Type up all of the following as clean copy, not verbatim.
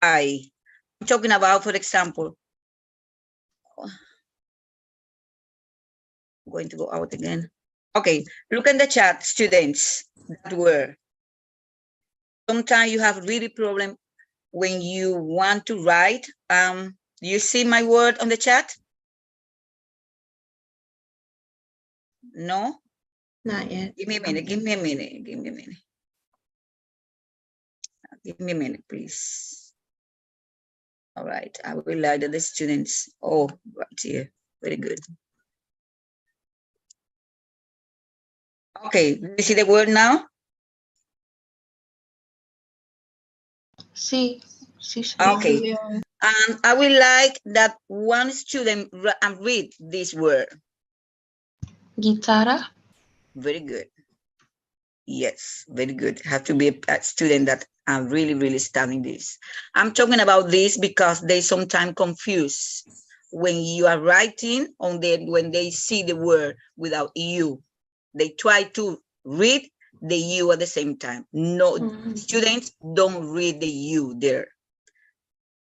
I'm talking about, for example, I'm going to go out again. Okay, look in the chat, students, that word. Sometimes you have really problem when you want to write. You see my word on the chat? No? Not yet. Give me a minute, give me a minute, give me a minute. Give me a minute, please. All right, I will add the students. Oh, right here, very good. Okay, you see the word now? See. Okay, I would like that one student read this word. Guitarra. Very good. Yes, very good. Have to be a student that I'm really studying this. I'm talking about this because they sometimes confuse when you are writing on when they see the word without you. They try to read the you at the same time. No, students don't read the you there,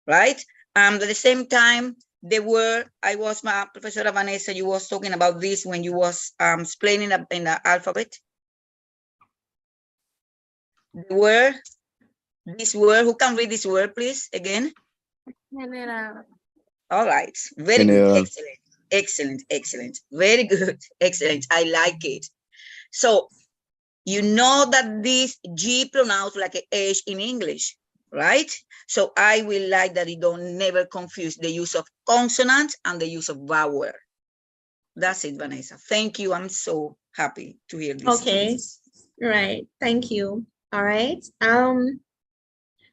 right? At the same time, the word, I was, my Professor Vanessa, you was talking about this when you was explaining in the alphabet. The word, this word, who can read this word, please, again? All right, very good, excellent, excellent, excellent, very good, excellent, I like it. So, you know that this G pronounced like an H in English, right? So I will like that you don't never confuse the use of consonant and the use of vowel. That's it, Vanessa. Thank you, I'm so happy to hear this. Okay, right, thank you. All right,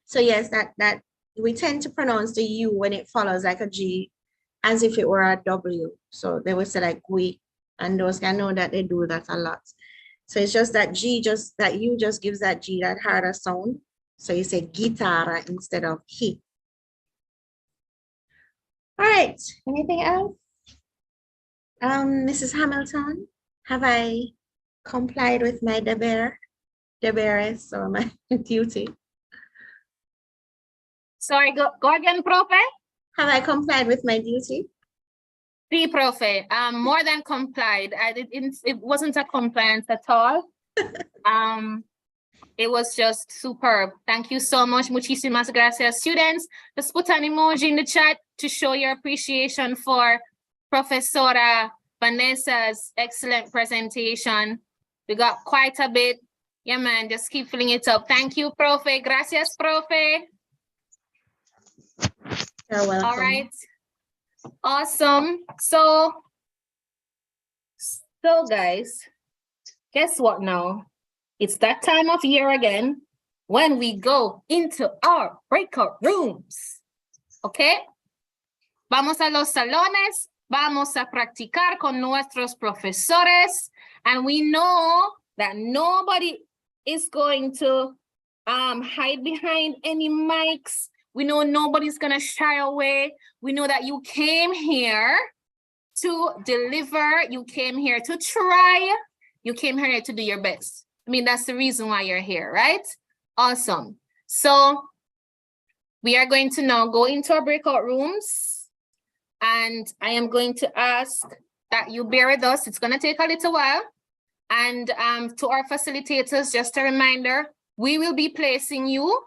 so yes, that we tend to pronounce the U when it follows like a G as if it were a W. So they would say like we, and those, I know that they do that a lot. So it's just that G, just that U just gives that G that harder sound. So you say guitarra instead of he. All right, anything else? Mrs. Hamilton, have I complied with my deberes or my duty? Sorry, go again, Profe. Have I complied with my duty? Sí, Profe, more than complied. It wasn't a compliance at all. It was just superb. Thank you so much. Muchísimas gracias. Students, just put an emoji in the chat to show your appreciation for Professora Vanessa's excellent presentation. We got quite a bit. Yeah, man, just keep filling it up. Thank you, Profe. Gracias, Profe. You're welcome. All right. Awesome. So guys, guess what now? It's that time of year again when we go into our breakout rooms. Okay? Vamos a los salones, vamos a practicar con nuestros profesores, and we know that nobody is going to hide behind any mics. We know nobody's gonna shy away. We know that you came here to deliver, you came here to try, you came here to do your best. I mean, that's the reason why you're here, right? Awesome. So we are going to now go into our breakout rooms, and I am going to ask that you bear with us. It's going to take a little while. And to our facilitators, just a reminder, we will be placing you.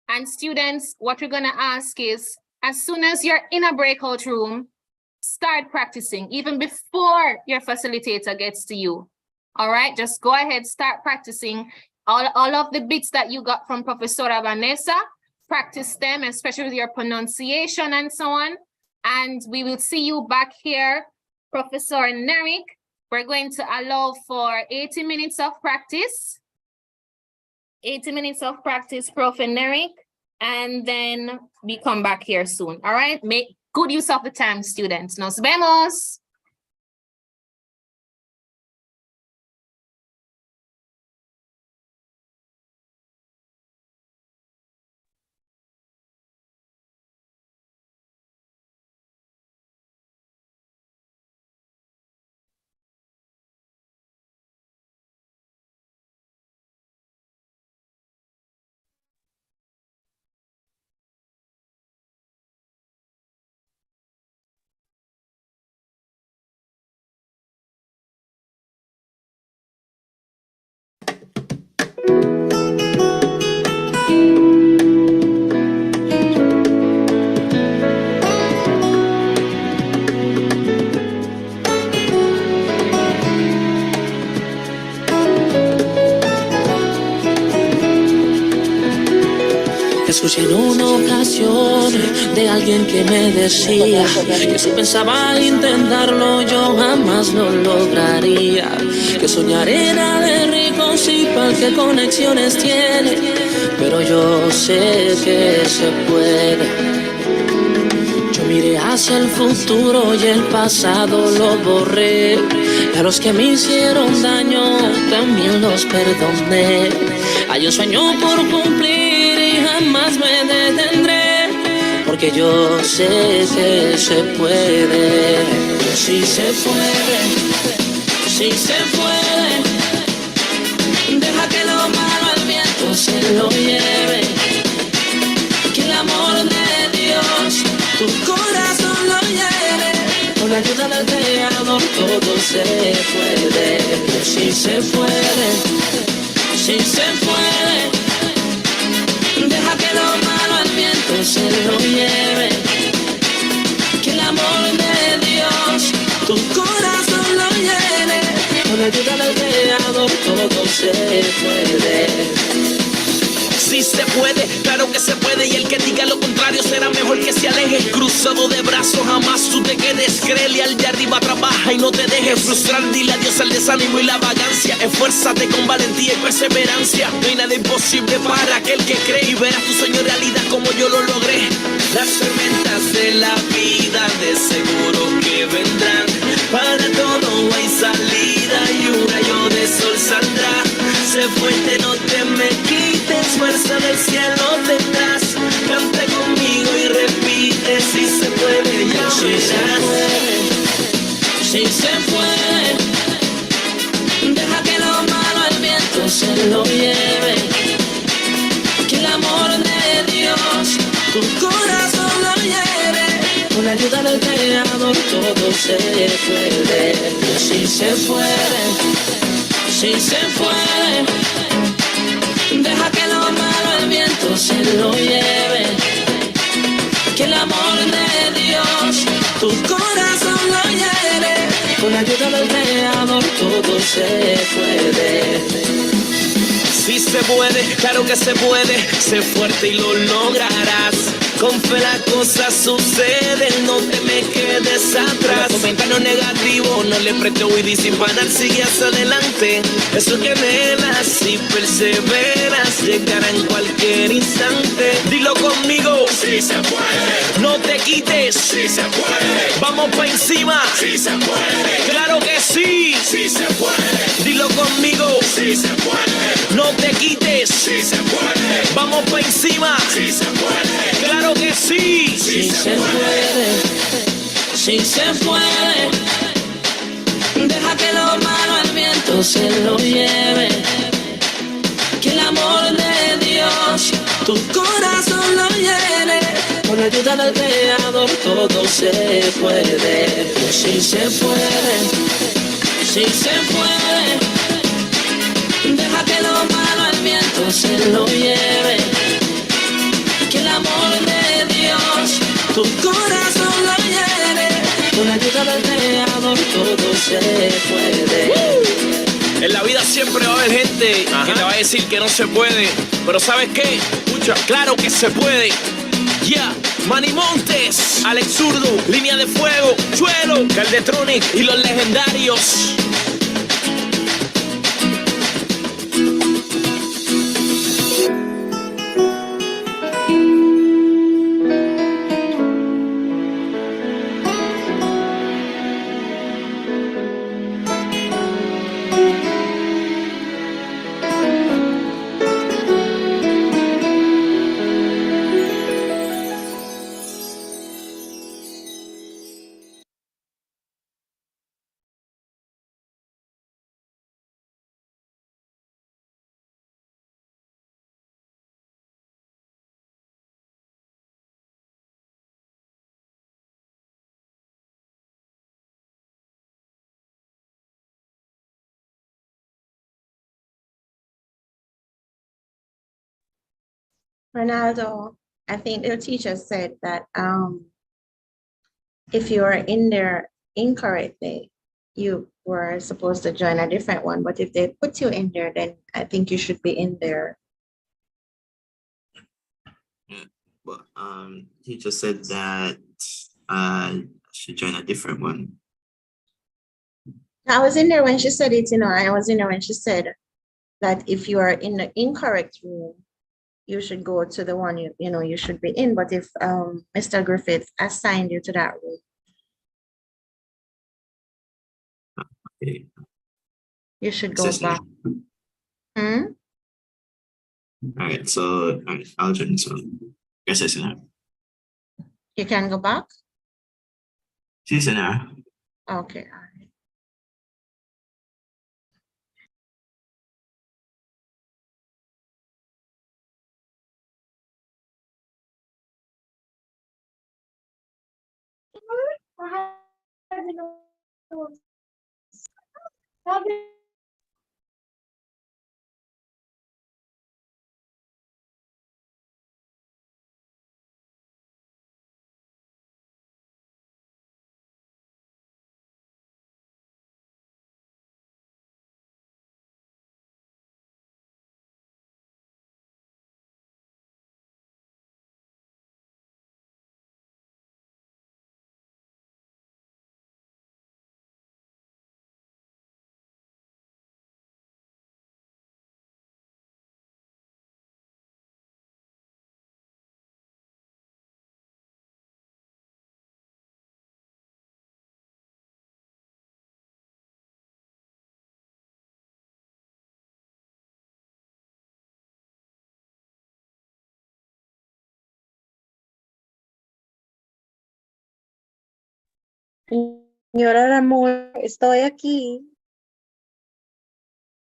And students, what we're going to ask is, as soon as you're in a breakout room, start practicing even before your facilitator gets to you. All right, just go ahead, start practicing all of the bits that you got from Professora Vanessa. Practice them, especially with your pronunciation and so on. And we will see you back here, Professor Nerik. We're going to allow for 80 minutes of practice. 80 minutes of practice, Prof. Nerik. And then we come back here soon. All right, make good use of the time, students. Nos vemos. Escuché en una ocasión de alguien que me decía que si pensaba intentarlo yo jamás lo lograría, que soñar era de ricos y pa'l que conexiones tiene, pero yo sé que se puede. Yo miré hacia el futuro y el pasado lo borré, y a los que me hicieron daño también los perdoné. Hay un sueño por cumplir y jamás me detendré, porque yo sé que se puede. Sí se puede, sí se puede. Deja que lo malo al viento se lo lleve, que el amor de Dios tu corazón lo lleve. Con la ayuda del Creador todo se puede. Sí se puede, sí se puede. Deja que lo malo al viento se lo lleve, que el amor de Dios tu corazón lo lleve. Con la ayuda del Creador todo se puede. Sí se puede, claro que se puede, y el que diga lo contrario será mejor que se aleje. Cruzado de brazos, jamás tú te quedes. Créele al de arriba, trabaja y no te dejes frustrar. Dile adiós al desánimo y la vagancia. Esfuérzate con valentía y perseverancia. No hay nada imposible para aquel que cree, y verás tu sueño realidad como yo lo logré. Las tormentas de la vida de seguro que vendrán. Para todo hay salida y un rayo de sol saldrá. Sé fuerte, no te me quites, fuerza del cielo tendrás. Canta conmigo y repite, si se puede, ya Sí se puede, sí se puede. Deja que lo malo al viento se lo lleve, que el amor de Dios tu corazón lo lleve. Con la ayuda del Creador todo se puede. Sí se puede, sí se puede. Deja que lo malo al viento se lo lleve, que el amor de Dios tu corazón lo lleve. Con la ayuda del Creador todo se puede. Sí se puede, claro que se puede. Sé fuerte y lo lograrás. Con fe las cosas suceden, no te me quedes atrás. Comentarios negativos, no le prestes oído y sin parar sigue hacia adelante. Eso que anhelas, si perseveras, llegará en cualquier instante. Dilo conmigo, Sí se puede, no te quites, sí se puede, vamos pa' encima. sí se puede, Claro que sí, sí se puede, dilo conmigo, sí se puede, no te quites, sí se puede, vamos pa' encima. sí se puede, Claro que sí. Sí se puede, sí se puede. Deja que lo malo al viento se lo lleve, que el amor de Dios tu corazón lo lleve. Con la ayuda del Creador todo se puede. Sí se puede, sí se puede. Deja que lo malo al viento se lo lleve, que el amor de Dios tu corazón lo lleve. Con la ayuda del Creador todo se puede. En la vida siempre va a haber gente que te va a decir que no se puede, pero ¿sabes qué? Escucha, claro que se puede. Yeah, Manny Montes, Alex Zurdo, Línea de Fuego, Chuelo, Caldetronic y los legendarios. Ronaldo, I think the teacher said that if you are in there incorrectly, you were supposed to join a different one. But if they put you in there, then I think you should be in there. He just said that I should join a different one. I was in there when she said it, I was in there when she said that if you are in the incorrect room, you should go to the one you should be in. But if Mr. Griffith assigned you to that room, Okay. you should Is go this back. now? All right, so I'll join this one. Yes, it's now. You can go back? She's in there. Okay, all right. Señora Ramón, estoy aquí.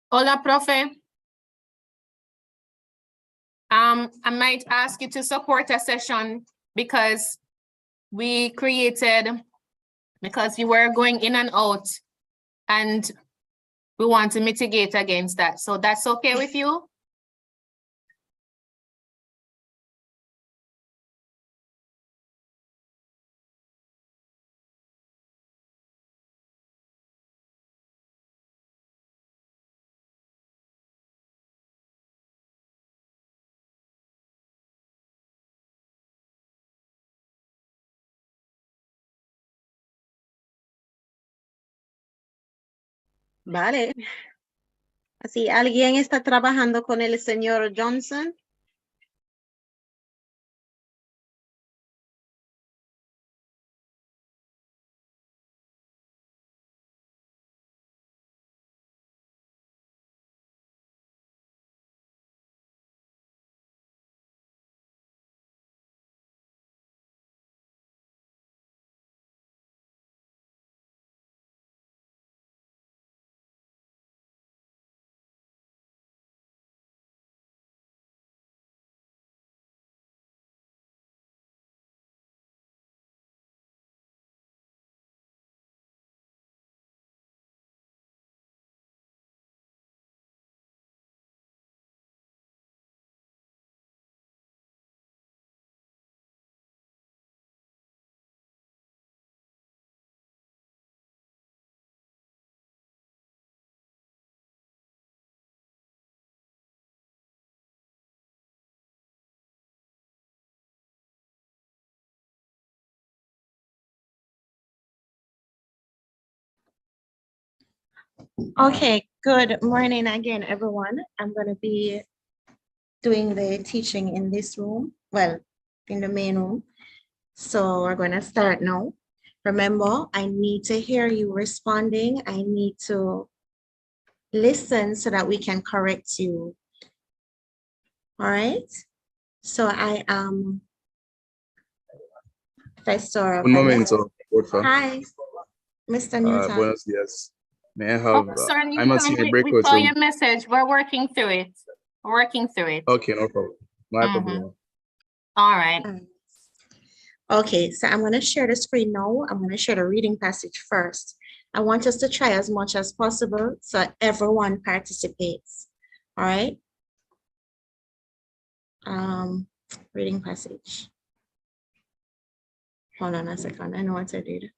Hola, profe. I might ask you to support a session because we created, because you were going in and out, and we want to mitigate against that. So that's okay with you? Vale. Así, ¿alguien está trabajando con el señor Johnson? Okay, good morning again, everyone. I'm going to be doing the teaching in this room, well, in the main room. So we're going to start now. Remember, I need to hear you responding. I need to listen so that we can correct you. All right. So I am Professor. Un momento, porfa. Hi, Mr. Newton. Buenos días. May I have, Officer I'm a Newton, senior we breakout saw room. your message. We're working through it. We're working through it. Okay, no problem. No problem. All right. Okay, so I'm going to share the screen now. I'm going to share the reading passage first. I want us to try as much as possible so everyone participates. All right. Reading passage. Hold on a second. I know what I did.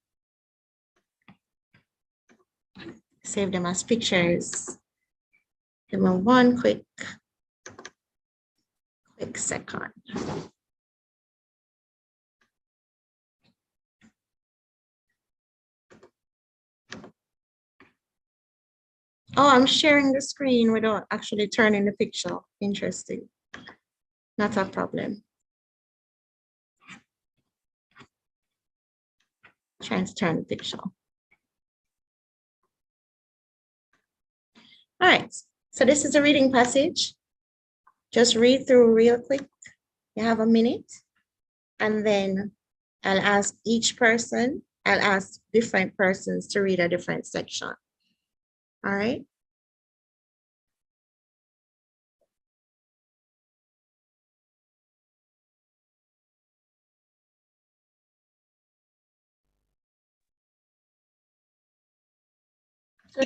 Save them as pictures. Give me one quick second. Oh, I'm sharing the screen without actually turning the picture. Interesting. Not a problem. Trying to turn the picture. All right, so this is a reading passage. Just read through real quick. You have a minute, and then I'll ask each person, I'll ask different persons to read a different section. All right.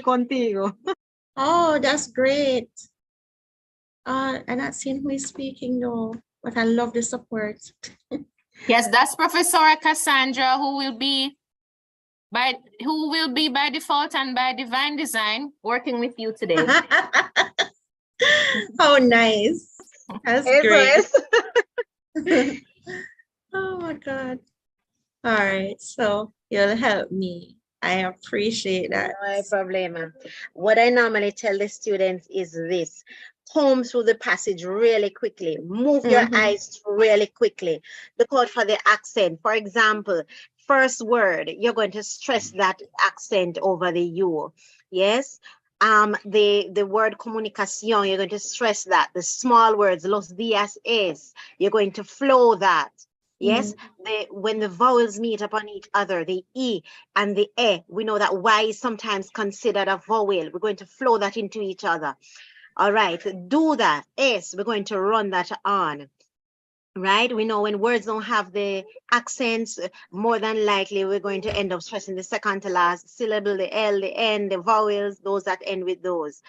Contigo. Oh, that's great. I'm not seeing who is speaking though, but I love the support. Yes, that's Professor Cassandra, who will be by default and by divine design working with you today. Oh, nice. That's Eso great. es. Oh my God. All right, so you'll help me. I appreciate that. No hay problema. What I normally tell the students is this: comb through the passage really quickly. Move your Mhm. eyes really quickly. Look out for the accent. For example, first word, you're going to stress that accent over the U. Yes. The word comunicación, you're going to stress that. The small words, los días es, you're going to flow that. Yes, when the vowels meet upon each other, the E and the E, we know that Y is sometimes considered a vowel. We're going to flow that into each other. All right, do that. S, we're going to run that on. Right, we know when words don't have the accents, more than likely we're going to end up stressing the second to last syllable, the L, the N, the vowels, those that end with those.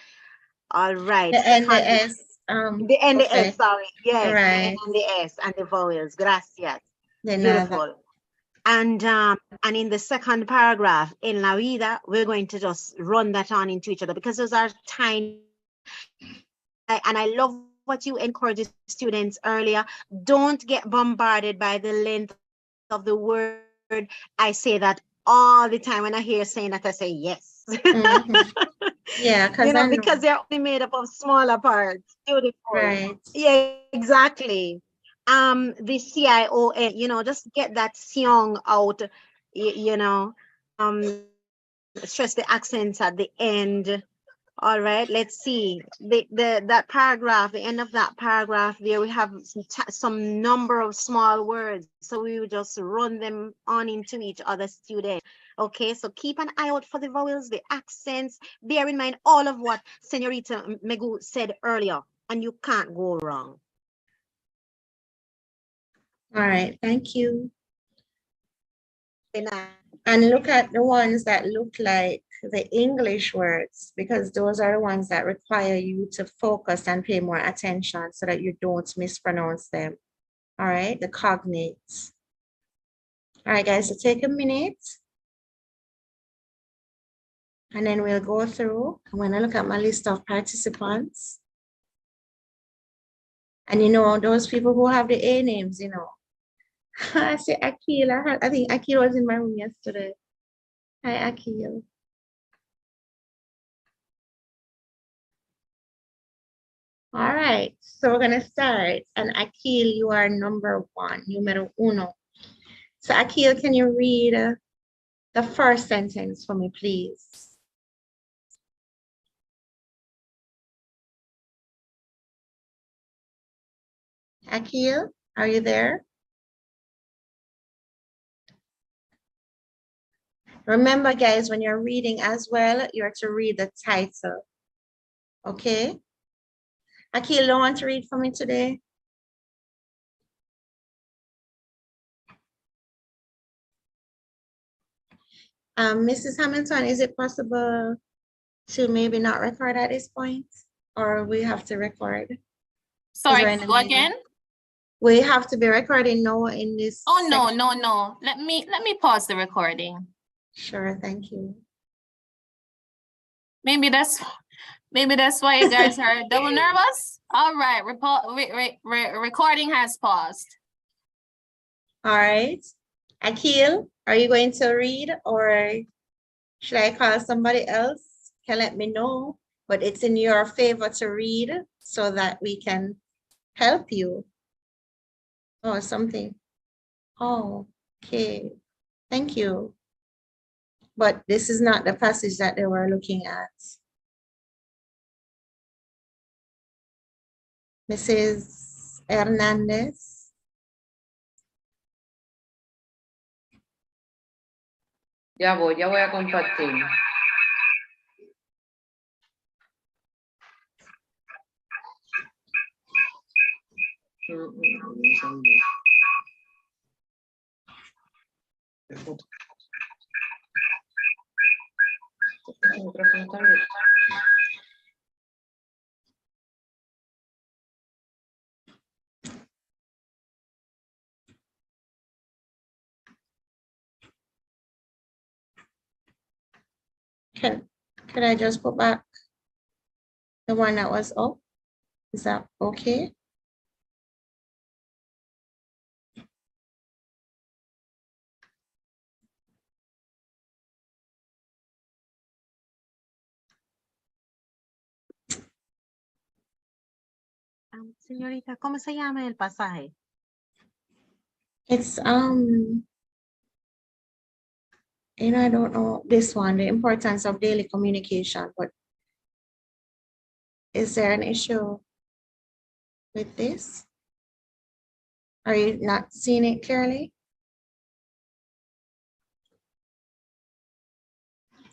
All right. The N, the Second, S. the N, the Okay. S, sorry. Yes, the N Right. and the S and the vowels. Gracias. Then Beautiful. And in the second paragraph, in la vida, we're going to just run that on into each other because those are tiny. And I love what you encouraged students earlier. Don't get bombarded by the length of the word. I say that all the time. When I hear saying that, I say yes. Yeah, because they're only made up of smaller parts. Beautiful. Right. Yeah, exactly. The CION, just get that sion out, stress the accents at the end. All right, let's see that paragraph, the end of that paragraph there, we have some number of small words, so we will just run them on into each other, student. Okay, so keep an eye out for the vowels, the accents. Bear in mind all of what Senorita Megu said earlier, and you can't go wrong. All right, thank you. And look at the ones that look like the English words, because those are the ones that require you to focus and pay more attention so that you don't mispronounce them. All right, the cognates. All right, guys, so take a minute. And then we'll go through. I'm going to look at my list of participants. And those people who have the A names, I say Akil. I think Akil was in my room yesterday. Hi, Akil. All right, so we're gonna start. And Akil, you are number one, numero uno. So Akil, can you read the first sentence for me, please? Akil, are you there? Remember, guys, when you're reading as well, you're to read the title. Okay? Akil, don't want to read for me today? Mrs. Hamilton, is it possible to maybe not record at this point? Or we have to record? Sorry, go again? We have to be recording now in this. Oh, no. Let me pause the recording. Sure, thank you. Maybe that's why you guys are double nervous. All right, recording has paused. All right. Akil, are you going to read, or should I call somebody else? Can let me know but it's in your favor to read so that we can help you or something. Oh, okay. Thank you. But this is not the passage that they were looking at. Mrs. Hernandez. Ya voy a compartir. El micrófono está abierto. Could I just put back the one that was up? Is that okay? Señorita, ¿cómo se llama el pasaje? It's you know, I don't know this one, the importance of daily communication, but is there an issue with this? Are you not seeing it clearly?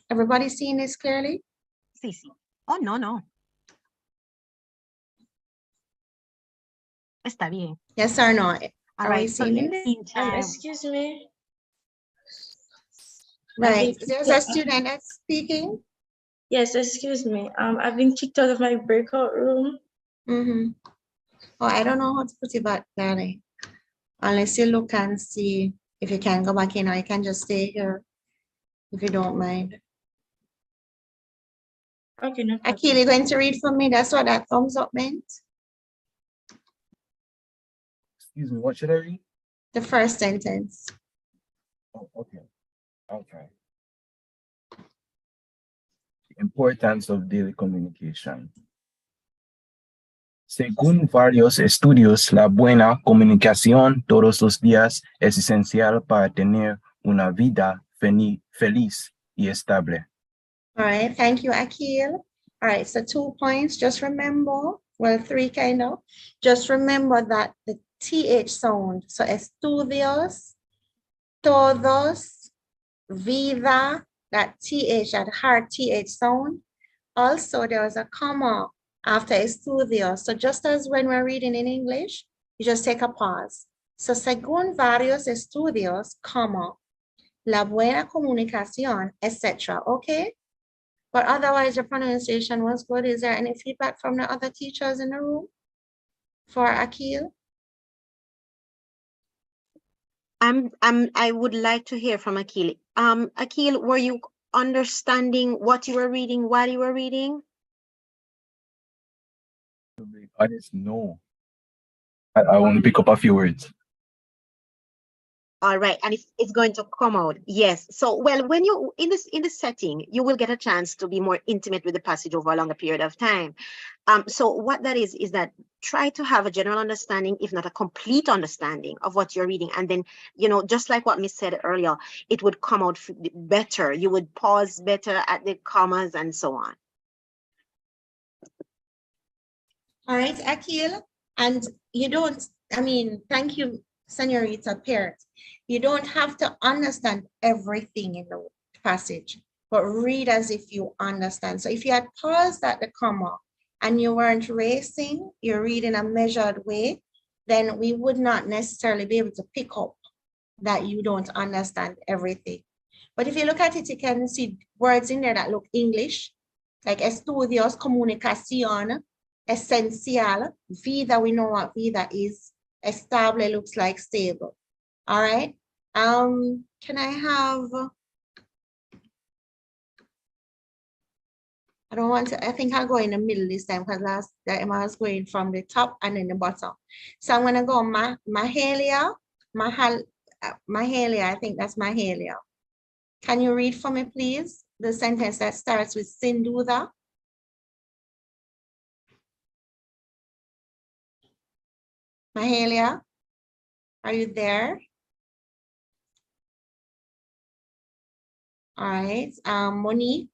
Everybody seeing this clearly? Sí, sí. Oh, no, no. Está bien. Yes or no? All Are we right. So seeing in it? the meantime, Excuse me. Right, think- there's a student that's speaking. Yes, excuse me. I've been kicked out of my breakout room. Mm-hmm. Oh, I don't know how to put it back, darling. Unless you look and see if you can go back in, or you can just stay here if you don't mind. Okay, no problem. Akili, going to read for me? That's what that thumbs up meant. Excuse me, what should I read? The first sentence. Oh, okay. I'll try. The importance of daily communication. Según varios estudios, la buena comunicación todos los días es esencial para tener una vida feliz y estable. All right, thank you, Akil. All right, so 2 points. Just remember, well, 3 kind of. Just remember that the TH sound, so estudios, todos, vida, that TH, that hard TH sound. Also, there was a comma after estudios. So just as when we're reading in English, you just take a pause. So según varios estudios, comma, la buena comunicación, etc. Okay? But otherwise, your pronunciation was good. Is there any feedback from the other teachers in the room for Akil? I would like to hear from Akil. Akil, were you understanding what you were reading while you were reading? To be honest, no. I want to pick up a few words. All right, and it's going to come out. Yes. So, well, when you in this setting, you will get a chance to be more intimate with the passage over a longer period of time. So what that is that try to have a general understanding, if not a complete understanding of what you're reading. And then, you know, just like what Miss said earlier, it would come out better. You would pause better at the commas and so on. All right, Akil, and you don't, I mean, thank you, Senorita Parrot. You don't have to understand everything in the passage, but read as if you understand. So if you had paused at the comma and you weren't racing, you're reading a measured way, then we would not necessarily be able to pick up that you don't understand everything. But if you look at it, you can see words in there that look English, like estudios, comunicación, esencial, vida, we know what vida is, estable looks like stable. All right. Can I have, I don't want to, I think I'll go in the middle this time because last time I was going from the top and then the bottom. So I'm gonna go Mahalia, Mahalia, I think that's Mahalia. Can you read for me, please? The sentence that starts with sin duda. Mahalia, are you there? All right, Monique.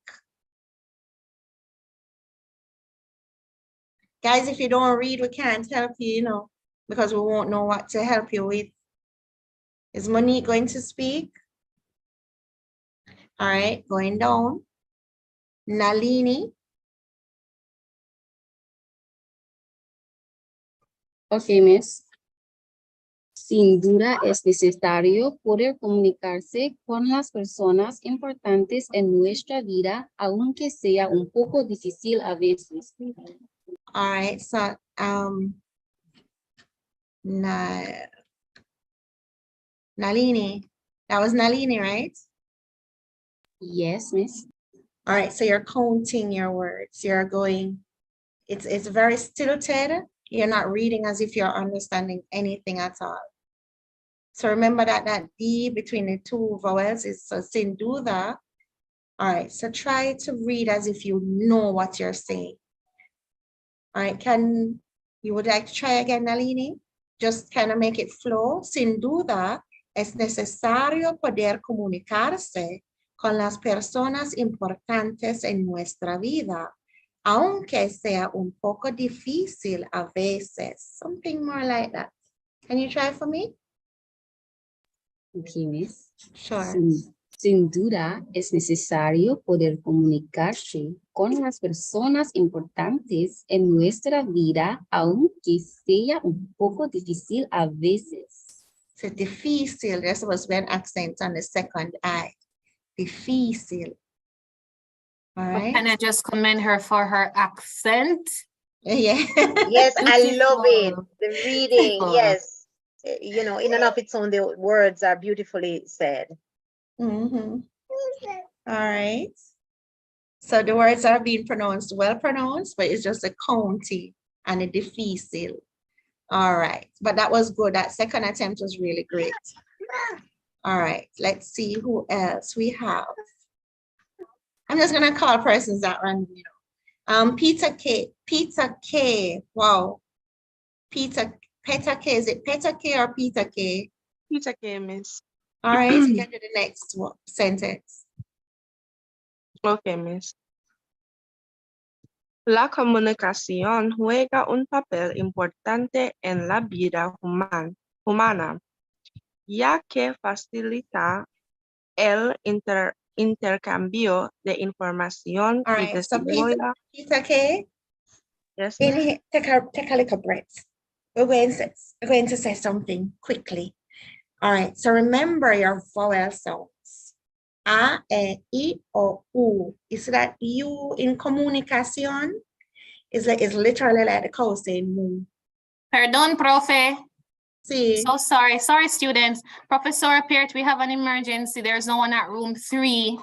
Guys, if you don't read, we can't help you, you know, because we won't know what to help you with. Is Monique going to speak? All right, going down. Nalini. Ok, Miss. Sin duda es necesario poder comunicarse con las personas importantes en nuestra vida, aunque sea un poco difícil a veces. All right, so Nalini, that was Nalini, right? Yes, Miss. All right, so you're counting your words. You're going, it's very stilted. You're not reading as if you're understanding anything at all. So remember that D between the two vowels is so sin duda. All right, so try to read as if you know what you're saying. All right, you would like to try again, Nalini? Just kind of make it flow. Sin duda, es necesario poder comunicarse con las personas importantes en nuestra vida, aunque sea un poco difícil a veces. Something more like that. Can you try for me? Okay, Miss. Sure. Sin duda es necesario poder comunicarse con las personas importantes en nuestra vida, aunque sea un poco difícil a veces. So difícil, there was an accent on the second I. Difícil. All right. Can I just commend her for her accent? Yeah. Yes, I love it. Beautiful. The reading, Beautiful. yes. You know, in and of its own, the words are beautifully said. Mm-hmm. All right. So the words are being pronounced, well pronounced, but it's just a county and a difícil. All right, but that was good. That second attempt was really great. All right, let's see who else we have. I'm just gonna call persons that run, you know. Peter K, wow. Peter K, is it Peter K or Peter K? Peter K, Miss. All right, you can do the next sentence. Okay, Miss. La comunicación juega un papel importante en la vida humana, ya que facilita el intercambio de información All y right, so desarrolla. Peter K, Yes, inhale, take a little breath. We're going to say something quickly. All right, so remember your vowel sounds. A, E, I, O, U. You see that U in comunicación is literally like the cow saying moo. Perdón, profe. See? So sorry. Sorry, students. Professor appeared we have an emergency. There's no one at room 3.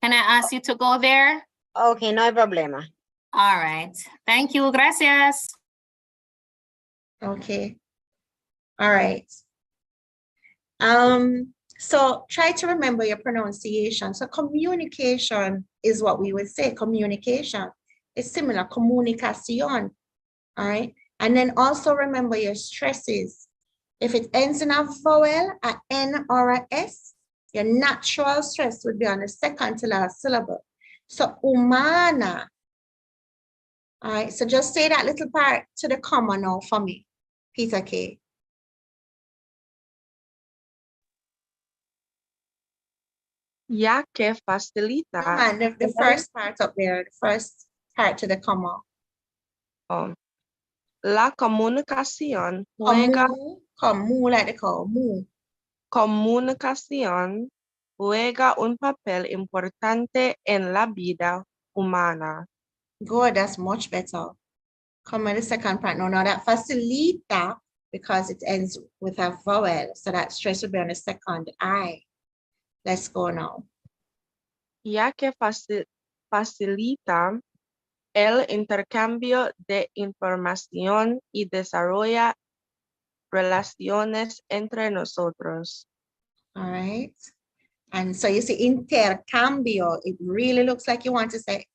Can I ask you to go there? Okay, no problema. All right. Thank you. Gracias. Okay. All right. So try to remember your pronunciation. So communication is what we would say. Communication is similar. Comunicación. All right. And then also remember your stresses. If it ends in a vowel, a N or a S, your natural stress would be on the second to last syllable. So humana. All right. So just say that little part to the comma now for me, Peter K. Ya que facilita. And the first part up there, the first part to the comma. La comunicación juega. Como like they call moo. Comunicación juega un papel importante en la vida humana. Good, that's much better. Come on, the second part. No, that facilita, because it ends with a vowel. So that stress would be on the second I. Let's go now. Ya que facilita el intercambio de información y desarrolla relaciones entre nosotros. All right. And so you see intercambio, it really looks like you want to say,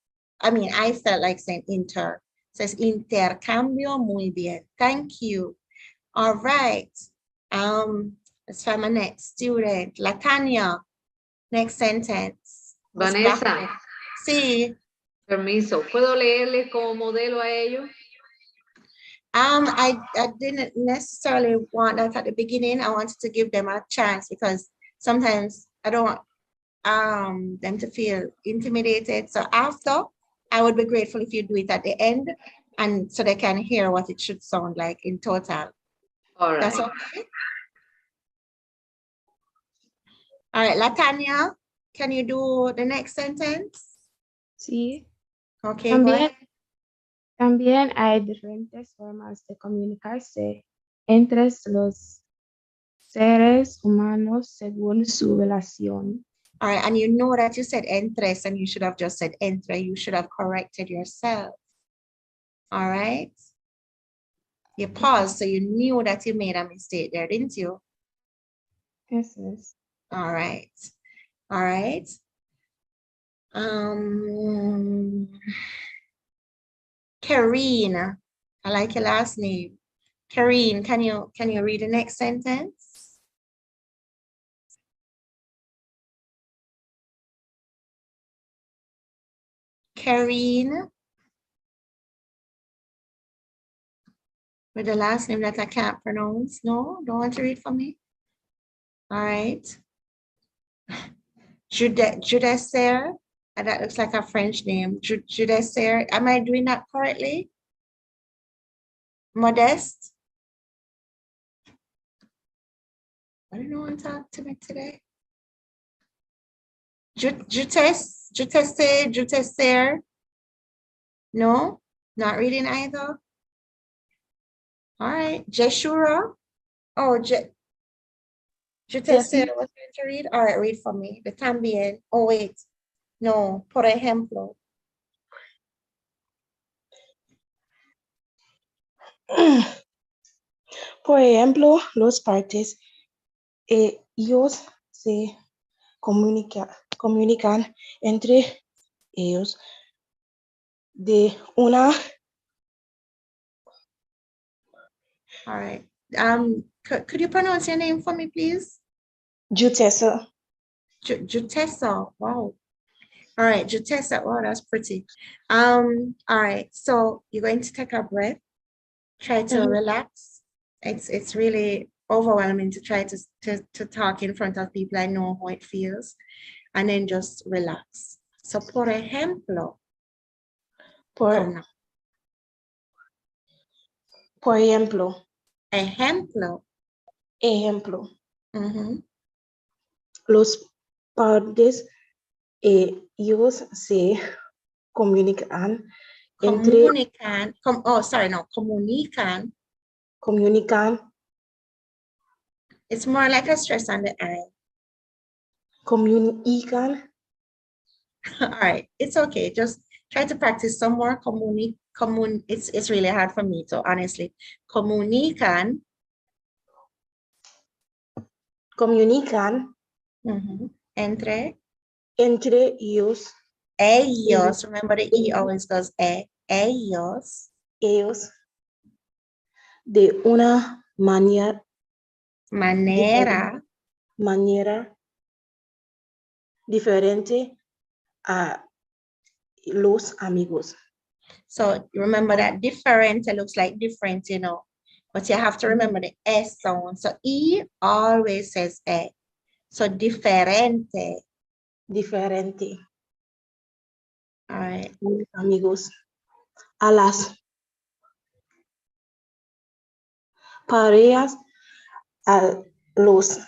I mean, I felt like saying inter. It says intercambio, muy bien. Thank you. All right. Let's find my next student. Latanya. Next sentence. Let's Vanessa. practice. Sí. Permiso, ¿puedo leerles como modelo a ellos? I didn't necessarily want that at the beginning. I wanted to give them a chance because sometimes I don't want them to feel intimidated. So after, I would be grateful if you do it at the end, and so they can hear what it should sound like in total. All right. That's okay. All right, Latanya, can you do the next sentence? Sí. Okay, go También, ahead. también hay diferentes formas de comunicarse entre los seres humanos según su relación. All right, and you know that you said entres and you should have just said entre. You should have corrected yourself. All right. You paused, so you knew that you made a mistake there, didn't you? Yes, yes. All right. All right. Karine, I like your last name. Karine, can you read the next sentence? Karine, with the last name that I can't pronounce. No, don't want to read for me. All right. Judeser, that looks like a French name. Judeser, am I doing that correctly? Modeste? I don't know what to talk to me today. Juteser? No, not reading either. All right, Jeshura. Oh, Juteser was going to read. All right, read for me. The también. Oh, wait. No, por ejemplo. Por ejemplo, los partes, ellos se comunican entre ellos de una. All right. Could you pronounce your name for me, please? Jutesa. Jutesa. Wow. All right, Jutesa. Wow, that's pretty. All right. So you're going to take a breath. Try to relax. It's really overwhelming to try to talk in front of people. I know how it feels. And then just relax. So, por ejemplo. Por ejemplo. Ejemplo. Ejemplo. Mm-hmm. Los padres, ellos se comunican entre. Comunican. It's more like a stress on the I. Comunican. All right, it's okay. Just try to practice some more. It's really hard for me, so honestly. Comunican. Comunican. Mm-hmm. Entre ellos. Ellos. Remember the E always goes E. Ellos. Ellos. De una manera. Diferente a los amigos. So remember that different looks like different, you know, but you have to remember the S sound. So E always says E. So diferente. Diferente. All right. Amigos. A las parejas, a los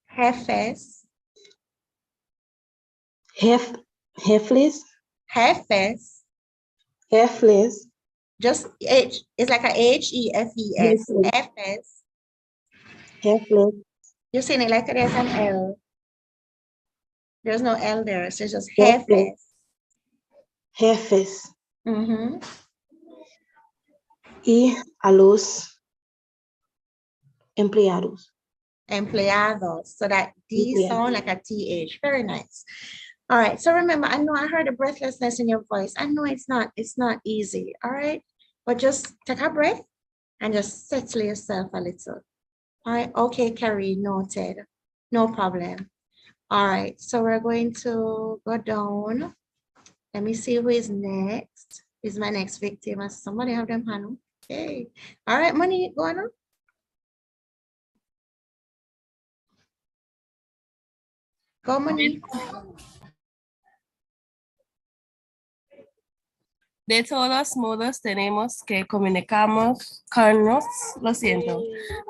jefes. Jefes. Just H. It's like a H-E-F-E-S. Jefes. Jefes. You're saying it like there's an L. There's no L there. So it's just jefes. Jefes. Mm-hmm. Y a los empleados. Empleados. So that D sound like a TH. Very nice. All right, so remember, I know I heard the breathlessness in your voice. I know it's not easy, all right? But just take a breath and just settle yourself a little. All right, okay, Carrie, noted. No problem. All right, so we're going to go down. Let me see who is next. Is my next victim? Somebody have them hand? Okay. All right, Monique, go on. Go, Monique. De todos modos, tenemos que comunicarnos con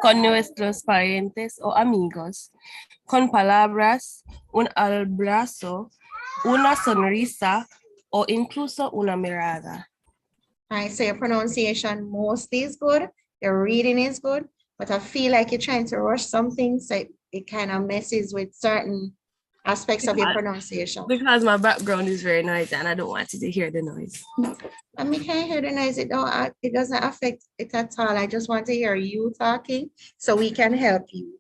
con nuestros parientes o amigos, con palabras, un abrazo, una sonrisa o incluso una mirada. All right, so your pronunciation mostly is good, your reading is good, but I feel like you're trying to rush something, so it kind of messes with certain aspects of your pronunciation. Because my background is very noisy and I don't want you to hear the noise. I mean, can't hear the noise. It doesn't affect it at all. I just want to hear you talking so we can help you.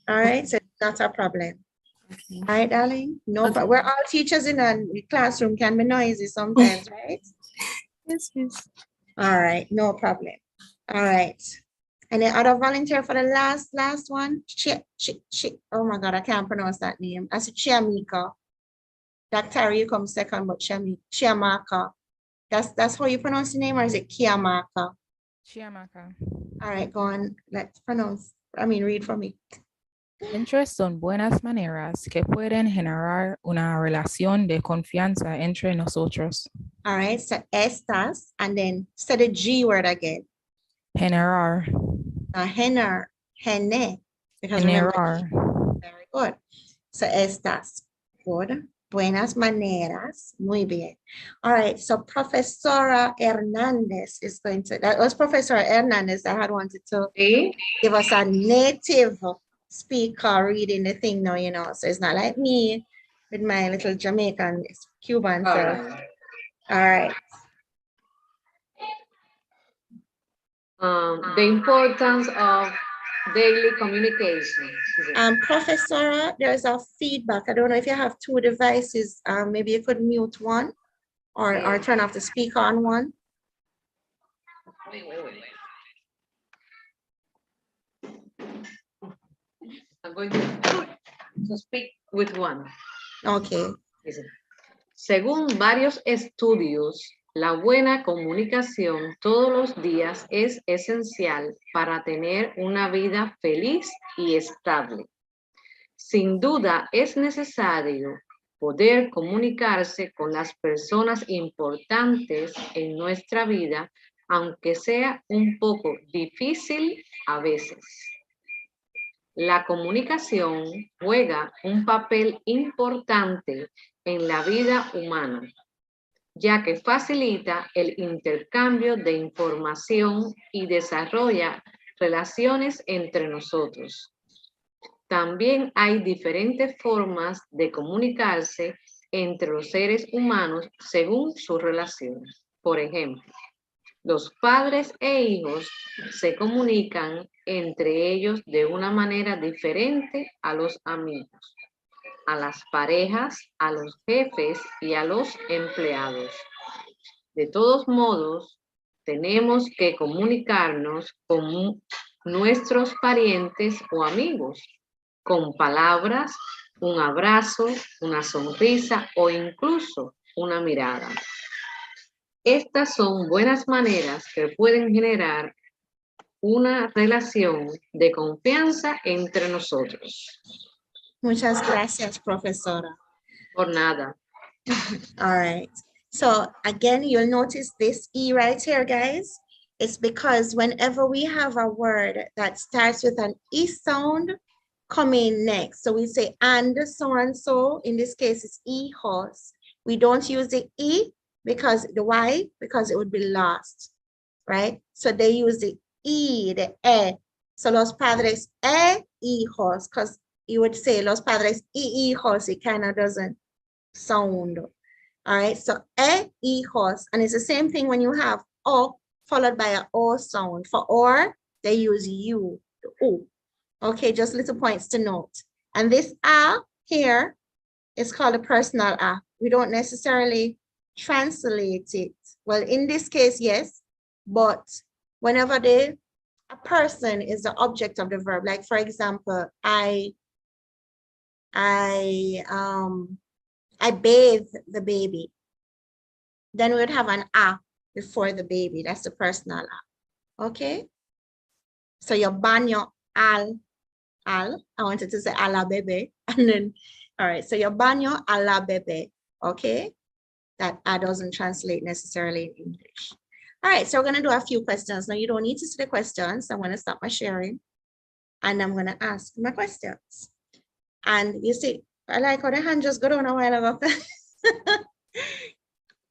All right, so that's a problem. Okay. All right, darling. No, but we're all teachers in a classroom, can be noisy sometimes, right? Yes, yes. All right, no problem. All right. And then other volunteer for the last one. Oh my God, I can't pronounce that name. I said Chiamika. Dr. You come second, but Chiamaka. That's how you pronounce the name, or is it Chiamaka? Chiamaka. All right, go on. Let's read for me. Entre son buenas maneras que pueden generar una relación de confianza entre nosotros. All right, so estas, and then say the G word again. Generar. Gene. Because remember, very good. So estas, good. Buenas maneras, muy bien. All right, so Professora Hernandez is going to, that was Professor Hernandez that had wanted to give us a native speaker reading the thing now, you know, so it's not like me with my little Jamaican, Cuban self. All right. The importance of daily communication. Professor, there's a feedback. I don't know if you have two devices. Maybe you could mute one or turn off the speaker on one. Wait. I'm going to speak with one. Okay. Según varios estudios, la buena comunicación todos los días es esencial para tener una vida feliz y estable. Sin duda es necesario poder comunicarse con las personas importantes en nuestra vida, aunque sea un poco difícil a veces. La comunicación juega un papel importante en la vida humana, ya que facilita el intercambio de información y desarrolla relaciones entre nosotros. También hay diferentes formas de comunicarse entre los seres humanos según sus relaciones. Por ejemplo, los padres e hijos se comunican entre ellos de una manera diferente a los amigos, a las parejas, a los jefes y a los empleados. De todos modos, tenemos que comunicarnos con nuestros parientes o amigos, con palabras, un abrazo, una sonrisa o incluso una mirada. Estas son buenas maneras que pueden generar una relación de confianza entre nosotros. Muchas gracias, profesora. Por nada. All right. So again, you'll notice this E right here, guys. It's because whenever we have a word that starts with an E sound coming next, so we say and so, in this case, it's hijos. We don't use the E because the Y, because it would be lost, right? So they use the E, the E. So los padres hijos, because you would say los padres hijos, it kind of doesn't sound. All right, so hijos, and it's the same thing when you have O followed by an O sound. For or, they use U, the O. Okay, just little points to note. And this A here It's called a personal act. We don't necessarily translate it. Well, in this case, yes, but whenever a person is the object of the verb, like for example, I bathe the baby, then we would have an a before the baby. That's the personal act. Okay. So your baño al, I wanted to say a la bebé, and then, all right, so your baño a la bebé, okay? That I doesn't translate necessarily in English. All right, so we're gonna do a few questions. Now you don't need to see the questions. I'm gonna stop my sharing and I'm gonna ask my questions. And you see, I like how the hand just got on a while ago.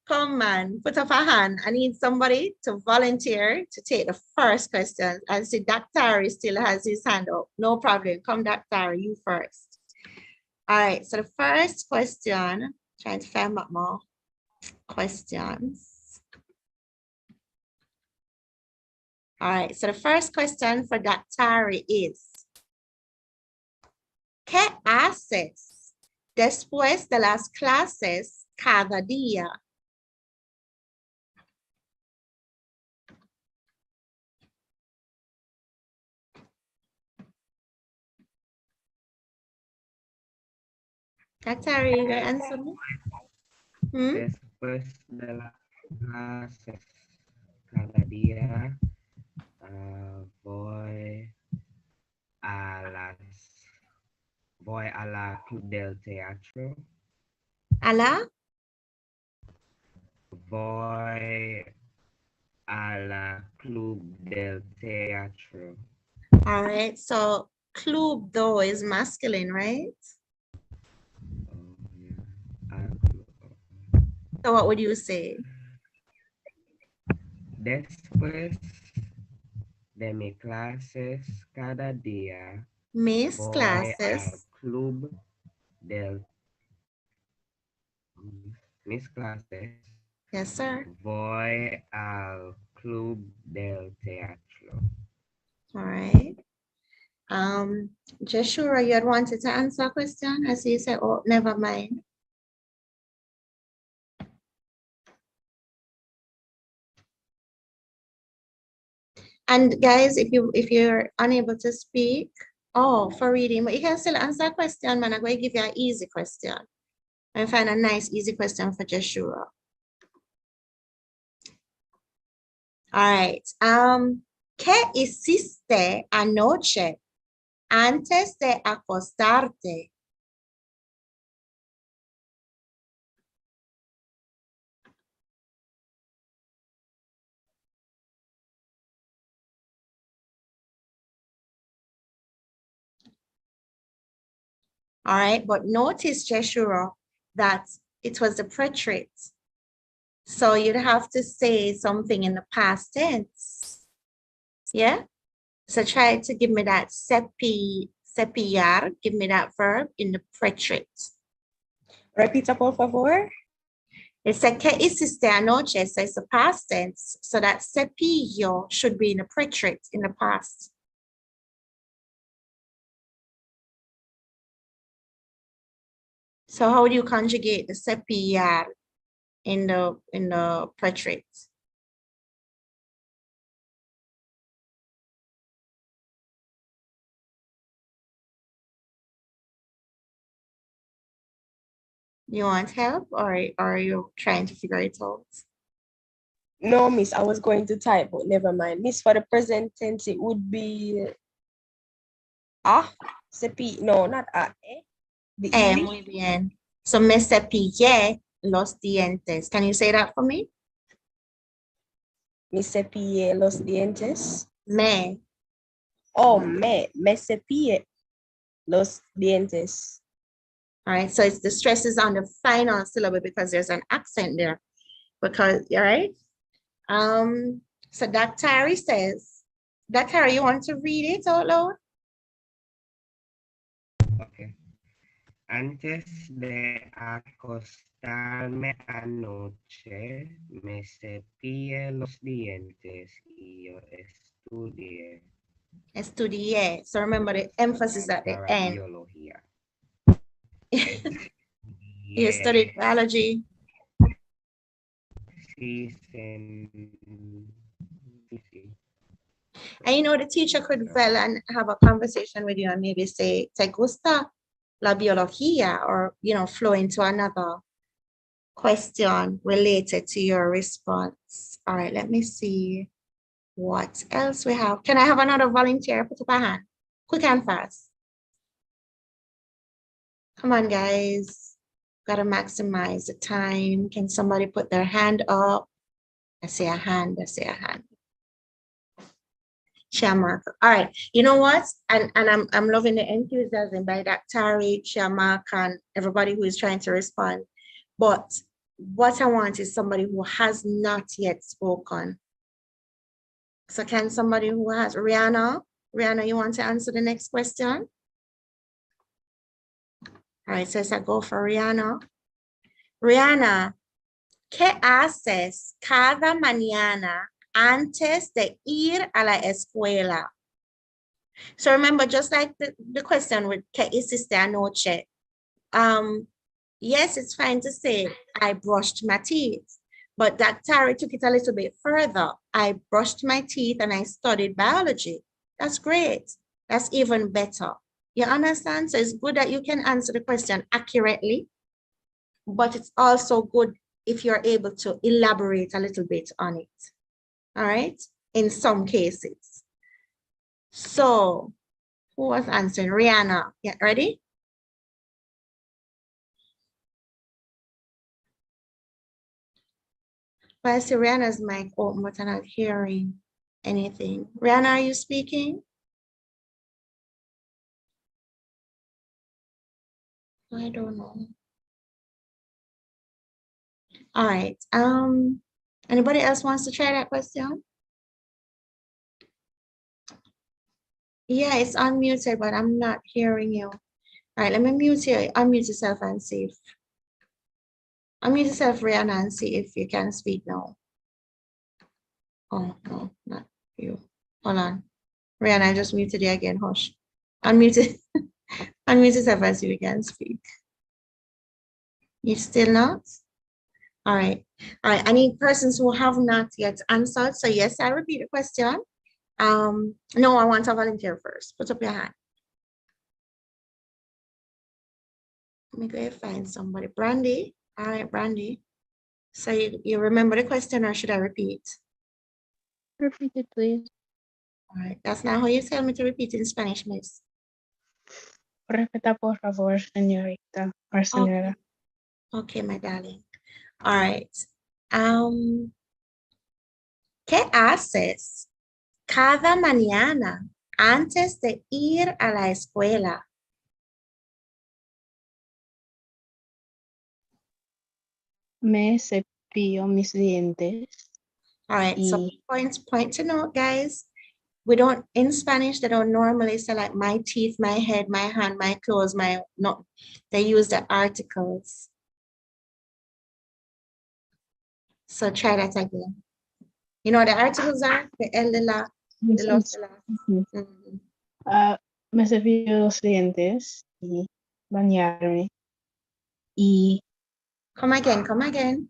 Come man, put up a hand. I need somebody to volunteer to take the first question. I see Dr. still has his hand up. No problem. Come, Dr. You first. All right. So the first question, trying to find out more questions. All right. So the first question for Dr. is, ¿qué haces después de las clases cada día? Dr. you gonna answer me? Después de las clases cada día voy a la club del teatro. ¿A la? Voy a la club del teatro. All right, so club though is masculine, right? So what would you say? Después de mis clases cada día Mis voy clases. al club del mis clases. Yes, sir. Voy al club del teatro. All right. Joshua, you had wanted to answer a question. I see you said, oh, never mind. And guys, if you're unable to speak, oh, for reading, but you can still answer a question, man. I'm going to give you an easy question. And find a nice, easy question for Joshua. All right. ¿Qué hiciste anoche antes de acostarte? All right, but notice, Joshua, that it was the preterite. So you'd have to say something in the past tense. Yeah? So try to give me that cepillar, give me that verb in the preterite. Repita, por favor. It's like, ¿qué hiciste anoche? So it's the past tense. So that cepillo should be in the preterite, in the past. So how do you conjugate the cepillar in the preterite? You want help, or are you trying to figure it out? No, miss, I was going to type, but never mind. Miss, for the present tense, it would be no, not Muy bien. So me cepillé los dientes. Can you say that for me? Me cepillé los dientes. Me. Oh, me cepillé los dientes. All right, so it's the stress is on the final syllable because there's an accent there. Because, all right. So Dr. says, Dr. you want to read it out loud? Okay. Antes de acostarme anoche, me cepillé los dientes y yo estudié. Estudié. So remember the emphasis at the end. Biología. You studied biology. Sí, sí. And you know, the teacher could well and have a conversation with you and maybe say, ¿te gusta la biología? Or, you know, flow into another question related to your response. All right, let me see what else we have. Can I have another volunteer? Put up a hand. Quick and fast. Come on, guys. Gotta maximize the time. Can somebody put their hand up? I see a hand. I see a hand. Shamaka. All right. You know what? And I'm loving the enthusiasm by Dr. Tari, Shamaka, and everybody who is trying to respond. But what I want is somebody who has not yet spoken. So can somebody who has, Rihanna, you want to answer the next question? All right, so I go for Rihanna. Rihanna, ¿qué haces cada mañana antes de ir a la escuela? So remember, just like the question with ¿qué hiciste anoche? Yes, it's fine to say I brushed my teeth, but Dr. Tari took it a little bit further. I brushed my teeth and I studied biology. That's great. That's even better. You understand? So it's good that you can answer the question accurately, but it's also good if you're able to elaborate a little bit on it. All right? In some cases. So who was answering? Rihanna. Yeah, ready? But I see Rihanna's mic open, but I'm not hearing anything. Rihanna, are you speaking? I don't know. All right. Anybody else wants to try that question? Yeah, it's unmuted, but I'm not hearing you. All right, let me mute you. Unmute yourself and see if unmute yourself, Rihanna, and see if you can speak now. Oh no, not you. Hold on. Rihanna, I just muted you again. Hush. Unmute unmute yourself and see if you can speak. You still not? All right. All right. I need persons who have not yet answered. So yes, I repeat the question. No, I want a volunteer first. Put up your hand. Let me go find somebody. Brandy. All right, Brandy. So you remember the question, or should I repeat? Repeat it, please. All right. That's not how you tell me to repeat in Spanish, miss. Repita, por favor, señorita or señora. Okay, my darling. All right. ¿Qué haces cada mañana antes de ir a la escuela? Me cepillo mis dientes. All right, so point to note, guys. We don't, in Spanish, they don't normally say like my teeth, my head, my hand, my clothes, no, they use the articles. So try that again. You know what the articles are? The el de la, de los de la. Me cepillo los dientes y bañarme. Y Come again.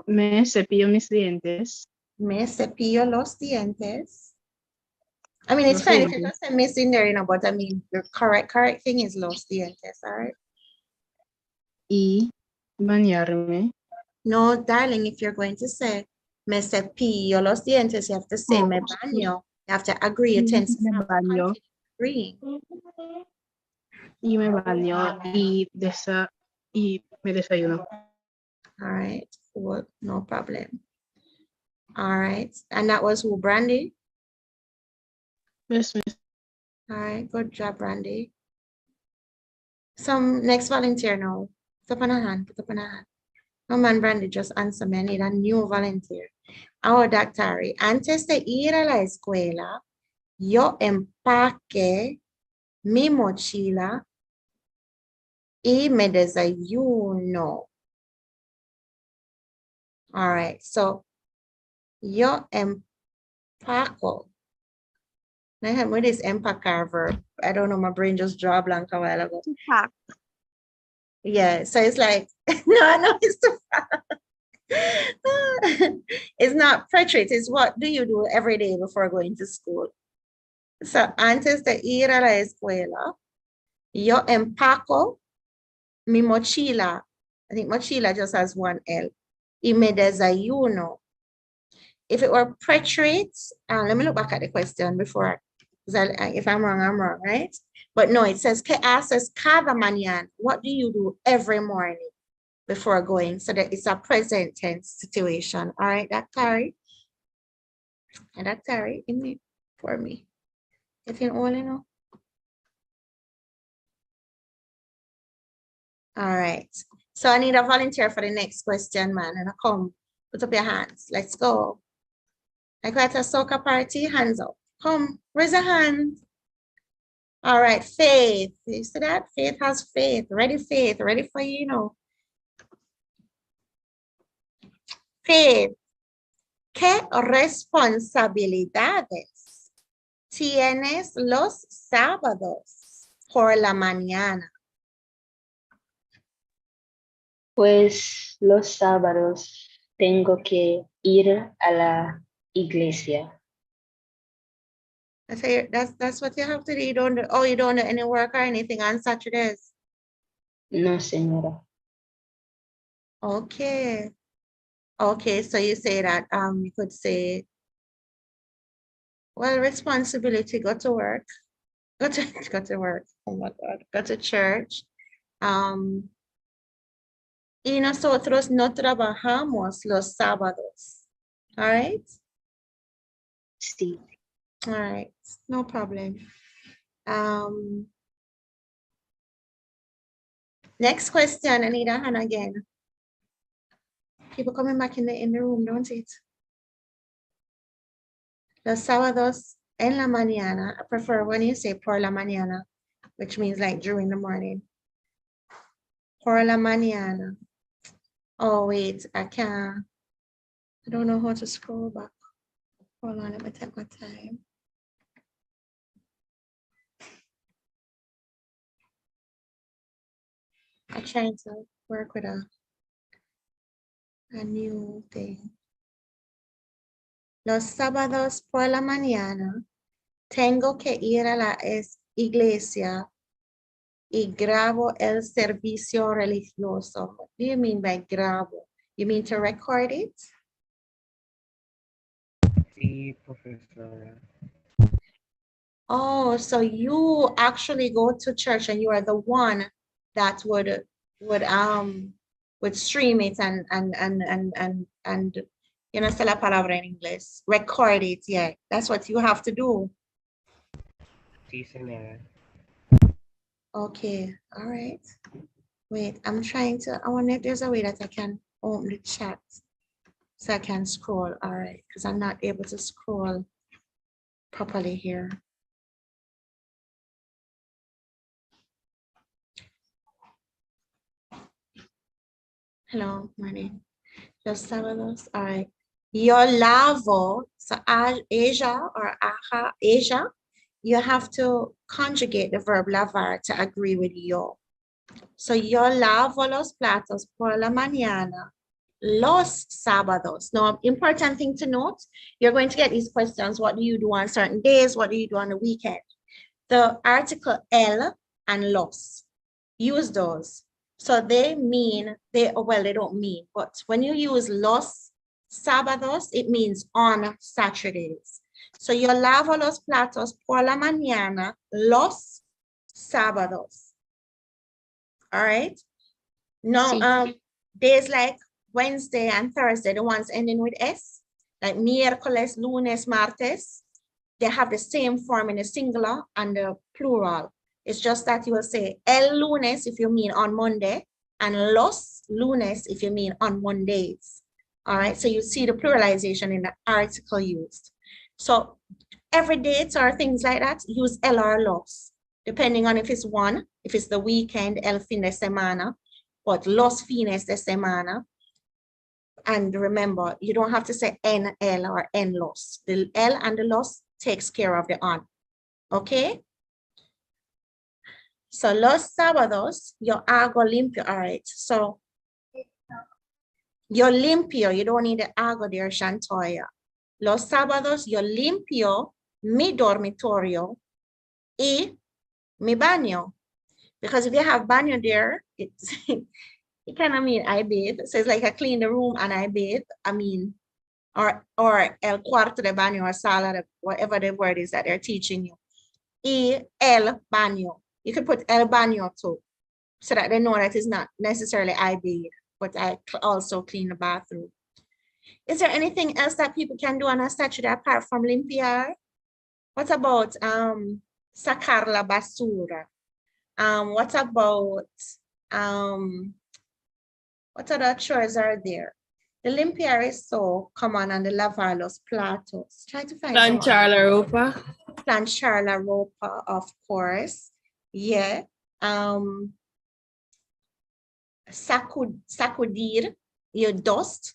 me cepillo mis dientes. Me cepillo los dientes. I mean, it's fine if you just say miss in there, you know, but I mean, the correct thing is los dientes, all right? Y bañarme. No, darling, if you're going to say me cepillo los dientes, you have to say me baño. You have to agree. You tend to baño. agree. Y me baño y me desayuno. All right, well, no problem. All right, and that was who, Brandy? Yes, miss. All right, good job, Brandy. Some next volunteer now. Put up on a hand, put up on a hand. No man, Brandy, just answer me. I need a new volunteer. Our doctor, antes de ir a la escuela, yo empaque mi mochila y me desayuno. All right, so yo empaco. Now help me with this empacar verb. I don't know, my brain just drew a blank a while ago. Yeah, so it's like, no, it's too far. It's not preterite, it's what do you do every day before going to school. So, antes de ir a la escuela, yo empaco mi mochila. I think mochila just has one L. Y me desayuno. If it were preterite, let me look back at the question before, if I'm wrong, I'm wrong, right? But no, it says, ¿qué haces cada mañana? What do you do every morning before going? So that it's a present tense situation. All right, that carry. And that carry in me for me. If you only know. All right. So I need a volunteer for the next question, man. And I come, put up your hands. Let's go. Like at a soccer party, hands up. Come, raise a hand. All right, Faith. You see that? Faith has faith. Ready for you know. Faith. ¿Qué responsabilidades tienes los sábados por la mañana? Pues los sábados tengo que ir a la iglesia. That's what you have to do. You don't do any work or anything on Saturdays? No, señora. Okay. Okay, so you say that you could say, well, responsibility, go to work. Go to work. Oh my God. Go to church. Y nosotros no trabajamos los sábados. All right? Sí. All right, no problem. Next question, Anita, and again. People coming back in the room, don't it? Los sábados en la mañana. I prefer when you say por la mañana, which means like during the morning. Por la mañana. Oh, wait, I don't know how to scroll back. Hold on, let me take my time. I'm trying to work with a new thing. Los sábados por la mañana tengo que ir a la iglesia y grabo el servicio religioso. What do you mean by grabo? You mean to record it? Sí, profesora. Oh, so you actually go to church and you are the one that would stream it and you know, say la palabra en inglés, record it. Yeah, that's what you have to do. Sí, señora. Okay, all right. Wait, I wonder if there's a way that I can open the chat so I can scroll. All right, because I'm not able to scroll properly here. Hello, morning. Los sábados, all right. Yo lavo, so Asia or aja, Asia, you have to conjugate the verb lavar to agree with yo. So yo lavo los platos por la mañana, los sábados. Now, important thing to note, you're going to get these questions. What do you do on certain days? What do you do on the weekend? The article el and los, use those. So they mean, they don't mean, but when you use los sábados, it means on Saturdays. So yo lavo los platos por la mañana, los sábados. All right. Now, days like Wednesday and Thursday, the ones ending with S, like miércoles, lunes, martes, they have the same form in the singular and the plural. It's just that you will say el lunes if you mean on Monday and los lunes if you mean on Mondays. All right, so you see the pluralization in the article used. So every date or things like that, use el or los, depending on if it's one, if it's the weekend, el fin de semana, but los fines de semana. And remember, you don't have to say en el or en los. The el and the los takes care of the on. Okay? So los sábados yo hago limpio. All right. So yo limpio. You don't need the hago there, Shantoya. Los sábados yo limpio mi dormitorio y mi baño. Because if you have baño there, it's it kind of mean I bathe. So it's like I clean the room and I bathe. I mean, or el cuarto de baño or sala, whatever the word is that they're teaching you. Y el baño. You can put el baño too, so that they know that it's not necessarily I bathe, but I also clean the bathroom. Is there anything else that people can do on a Saturday apart from limpiar? What about sacar la basura? What about what other chores are there? The limpiar is so common on the lavar los platos. Try to find Planchar la ropa. Planchar la ropa, of course. Yeah. Sacudir your dust.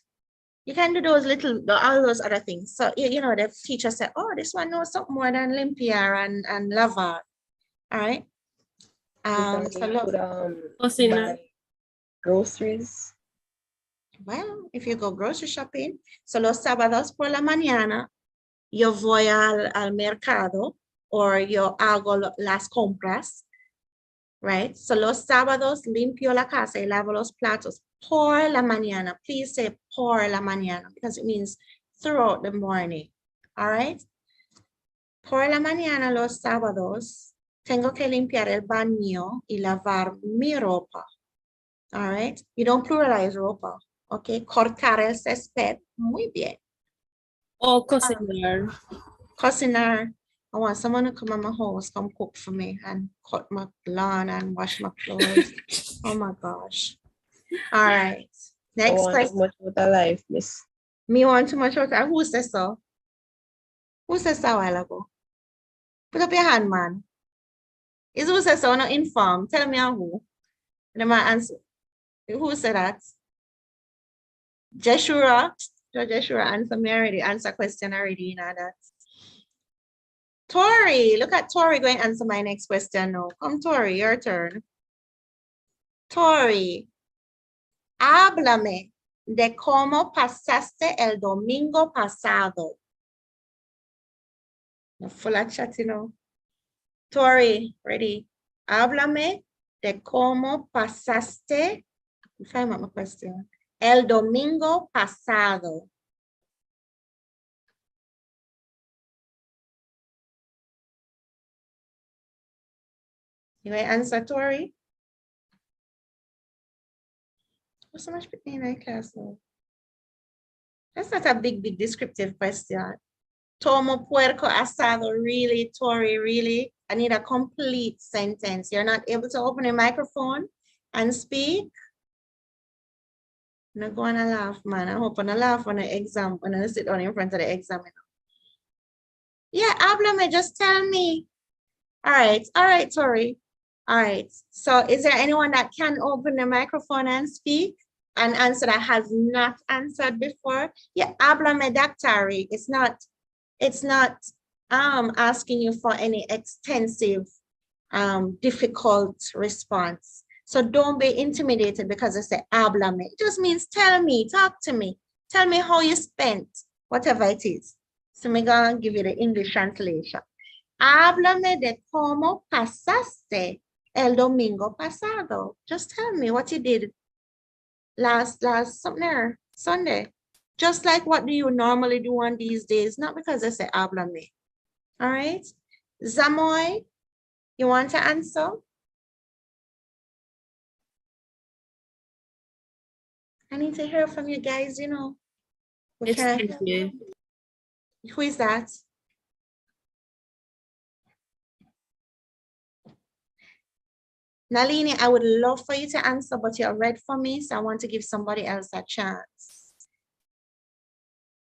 You can do those little, all those other things. So, you know, the teacher said, oh, this one knows something more than limpiar and lavar. All right. So look, Cocina. Groceries. well, if you go grocery shopping, so los sábados por la mañana, yo voy al mercado or yo hago las compras, right? So los sábados limpio la casa y lavo los platos por la mañana. Please say por la mañana because it means throughout the morning, all right? Por la mañana los sábados tengo que limpiar el baño y lavar mi ropa, all right? You don't pluralize ropa, okay? Cortar el césped, muy bien. O cocinar. Cocinar. I want someone to come on my house, come cook for me and cut my lawn and wash my clothes. Oh my gosh. All right. Next question. Much water life, miss. Me want too much water. Who says so? Who says so a while ago? Put up your hand, man. Is who says so? Not informed. Tell me who. And my answer. Who said that? Jeshua. Jeshua answer me already. Answer question already. You know that. Tori, look at Tori going to answer my next question now. Come, Tori, your turn. Tori, háblame de cómo pasaste el domingo pasado. No full of chat, you know. Tori, ready? Háblame de cómo pasaste. Find out my question. El domingo pasado. You may answer, Tori. What's so much between my class? That's not a big descriptive question. Tomo puerco asado, really, Tori, really? I need a complete sentence. You're not able to open a microphone and speak? I'm not going to laugh, man. I hope I'm not laugh on the exam, when I sit down in front of the examiner. Yeah, háblame, just tell me. All right, Tori. All right, so is there anyone that can open the microphone and speak and answer that has not answered before? Yeah, háblame doctari. It's not asking you for any extensive, difficult response. So don't be intimidated because I say háblame. It just means tell me, talk to me. Tell me how you spent, whatever it is. So I'm gonna give you the English translation. Háblame de cómo pasaste el domingo pasado. Just tell me what you did last Sunday. Just like what do you normally do on these days? Not because I say háblame. All right. Zamoy, you want to answer? I need to hear from you guys, you know. Who is that? Nalini, I would love for you to answer, but you're read for me, so I want to give somebody else a chance.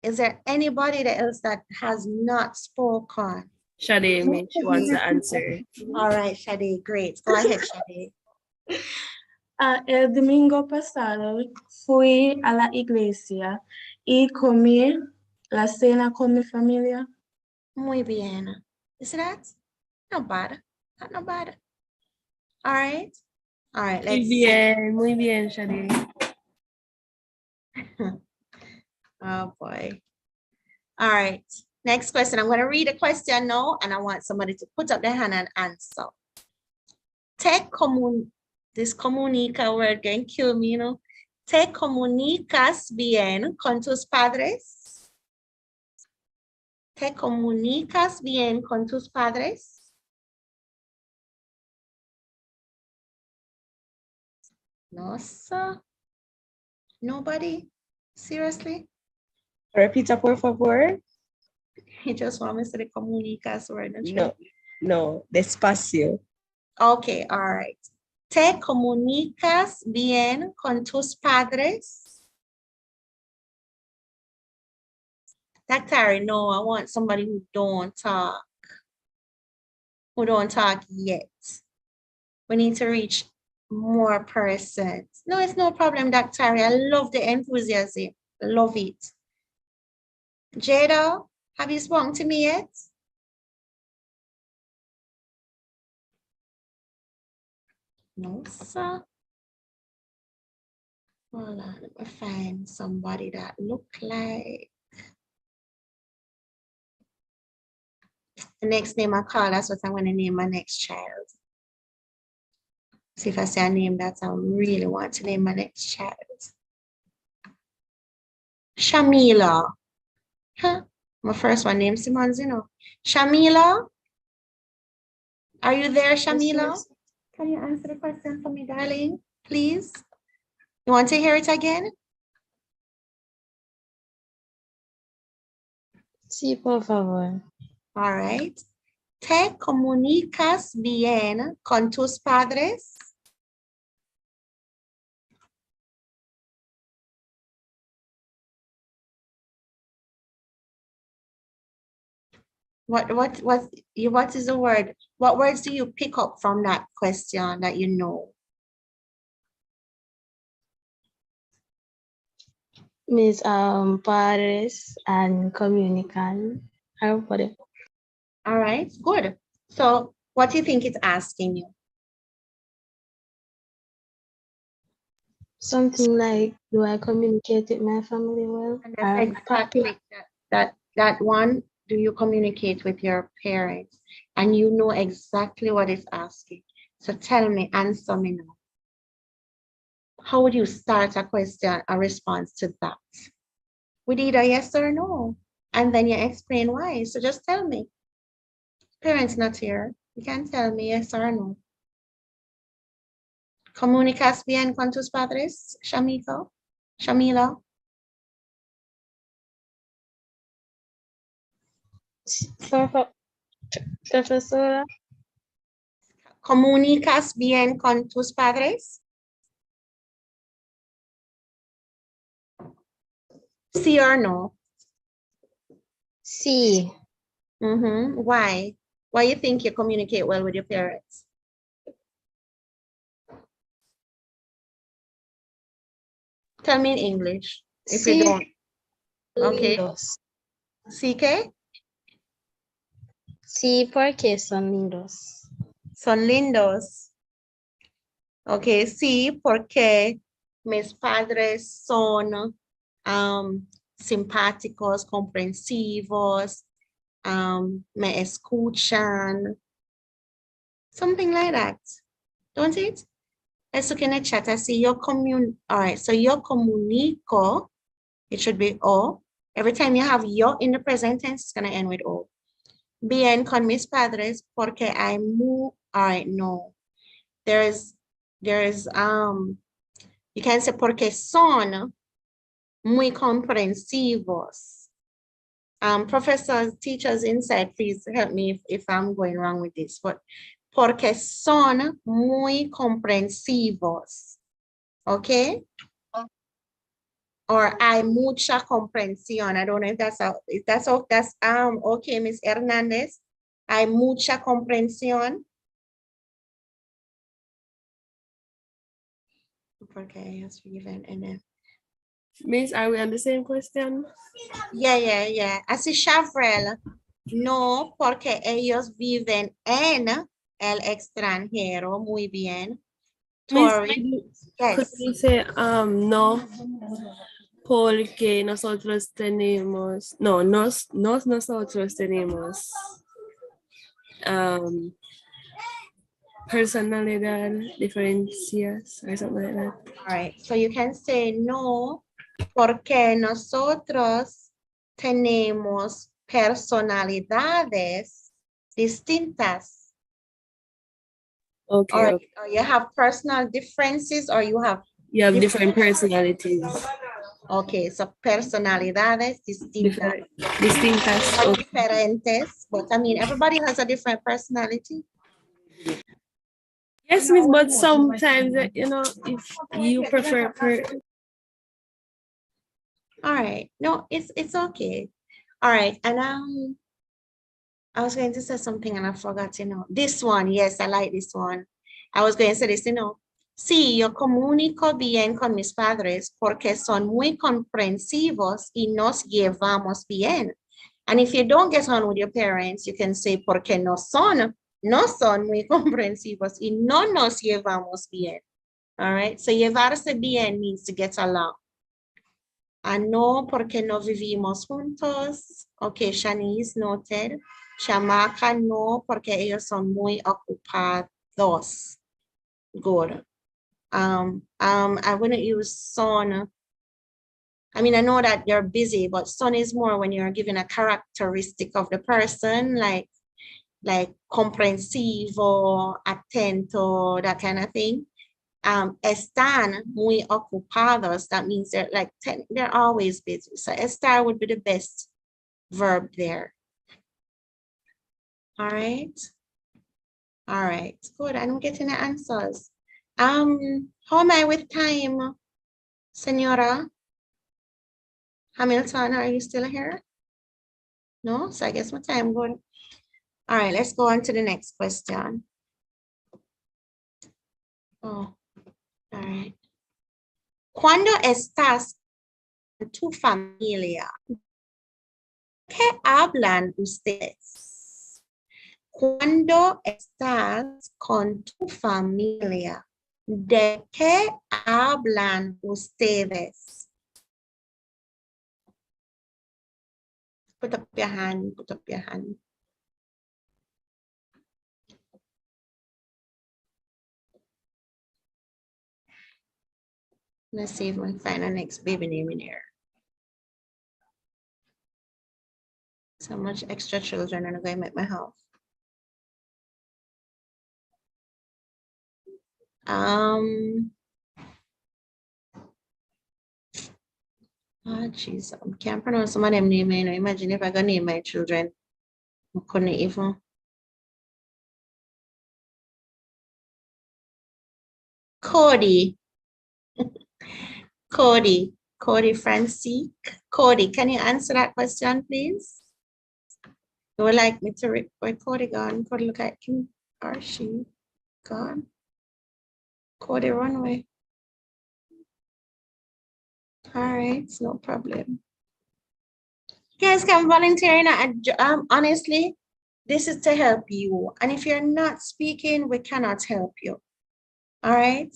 Is there anybody else that has not spoken? Shade, she wants to answer. All right, Shade, great. Go ahead, Shade. El domingo pasado fui a la iglesia y comí la cena con mi familia. Muy bien. Is that? Not bad. Not bad. All right. All right. Muy Let's see. bien, muy bien, Shadi. Oh boy. All right. Next question. I'm going to read a question now, and I want somebody to put up their hand and answer. This comunica word can kill me, you know. ¿Te comunicas bien con tus padres? ¿Te comunicas bien con tus padres? No, sir. Nobody? Seriously? Repita, por favor. You just want me to say the comunicas word. No, despacio. Okay, all right. ¿Te comunicas bien con tus padres? Dr. No, I want somebody who don't talk yet. We need to reach more persons. No, it's no problem, Dr. I love the enthusiasm. Love it. Jada, have you spoken to me yet? No, sir. Hold on, let me find somebody that look like. The next name I call, that's what I'm going to name my next child. See if I say a name that I really want to name my next child. Shamila. Huh? My first one named Simons, you know. Shamila? Are you there, Shamila? Can you answer the question for me, darling, please? You want to hear it again? Sí, por favor. All right. ¿Te comunicas bien con tus padres? What is the word? What words do you pick up from that question that you know? Mis padres and comunican. How about it? All right, good. So what do you think it's asking you? Something like, do I communicate with my family well? And that's exactly that one. Do you communicate with your parents? And you know exactly what it's asking. So tell me, answer me now. How would you start a question, a response to that? With either yes or no. And then you explain why. So just tell me. Parents not here. You can tell me yes or no. ¿Comunicas bien con tus padres, Shamila? Profesora. ¿Comunicas bien con tus padres? Sí or no? Sí. Why? Why you think you communicate well with your parents? Tell me in English if you don't. Okay. ¿Sí qué? Sí, porque son lindos. Son lindos. Okay, sí, porque mis padres son simpáticos, comprensivos, me escuchan. Something like that. Don't it? Let's look in the chat. I see your all right, so yo comunico, it should be O. Every time you have yo in the present tense, it's going to end with O. Bien con mis padres porque hay all right, no. There's you can say porque son muy comprensivos. Professors, teachers inside, please help me if I'm going wrong with this, but porque son muy comprensivos. Okay? Or hay mucha comprensión. I don't know if that's okay, Miss Hernandez. Hay mucha comprensión. Porque ellos viven en el. Miss, are we on the same question? Yeah. Así Chavrel. No, porque ellos viven en El extranjero, muy bien. Miss, Tori, could yes. we say no? Porque nosotros tenemos, no, nosotros tenemos personalidad diferencias or something like that. All right, so you can say no, porque nosotros tenemos personalidades distintas. Okay, Or, okay. or you have personal differences, or you have different personalities. Okay, so personalidades distintas. Distintas. Not Okay. diferentes, but I mean, everybody has a different personality. Yes, Miss, but sometimes, you know, if you prefer All right, no, it's okay. All right, and I was going to say something and I forgot, this one, yes, I like this one. I was going to say this, sí, yo comunico bien con mis padres porque son muy comprensivos y nos llevamos bien. And if you don't get on with your parents, you can say porque no son muy comprensivos y no nos llevamos bien. All right, so llevarse bien means to get along. And no porque no vivimos juntos. Okay, Shanice noted. Chamaca no porque ellos son muy ocupados. Good. I wouldn't use son. I mean, I know that you're busy, but son is more when you're giving a characteristic of the person, like comprensivo, atento, that kind of thing. Están muy ocupados, that means they're always busy. So estar would be the best verb there. All right. All right, good. I'm getting the answers. How am I with time, Senora Hamilton? Are you still here? No, so I guess my time good. All right, let's go on to the next question. Oh, all right. Cuando estás con tu familia, ¿qué hablan ustedes? Cuando estás con tu familia, ¿de qué hablan ustedes? Put up your hand, put up your hand. Let's see if we can find our next baby name in here. So much extra children are going to make my house. Oh, jeez, I can't pronounce some of them names. You know, imagine if I could name my children. I couldn't even. Cody. Cody Francique. Cody, can you answer that question, please? You would like me to record Cody gone? Cody, look at him or she gone. Cody, run away. All right, no problem. You guys can volunteer. Honestly, this is to help you. And if you're not speaking, we cannot help you. All right.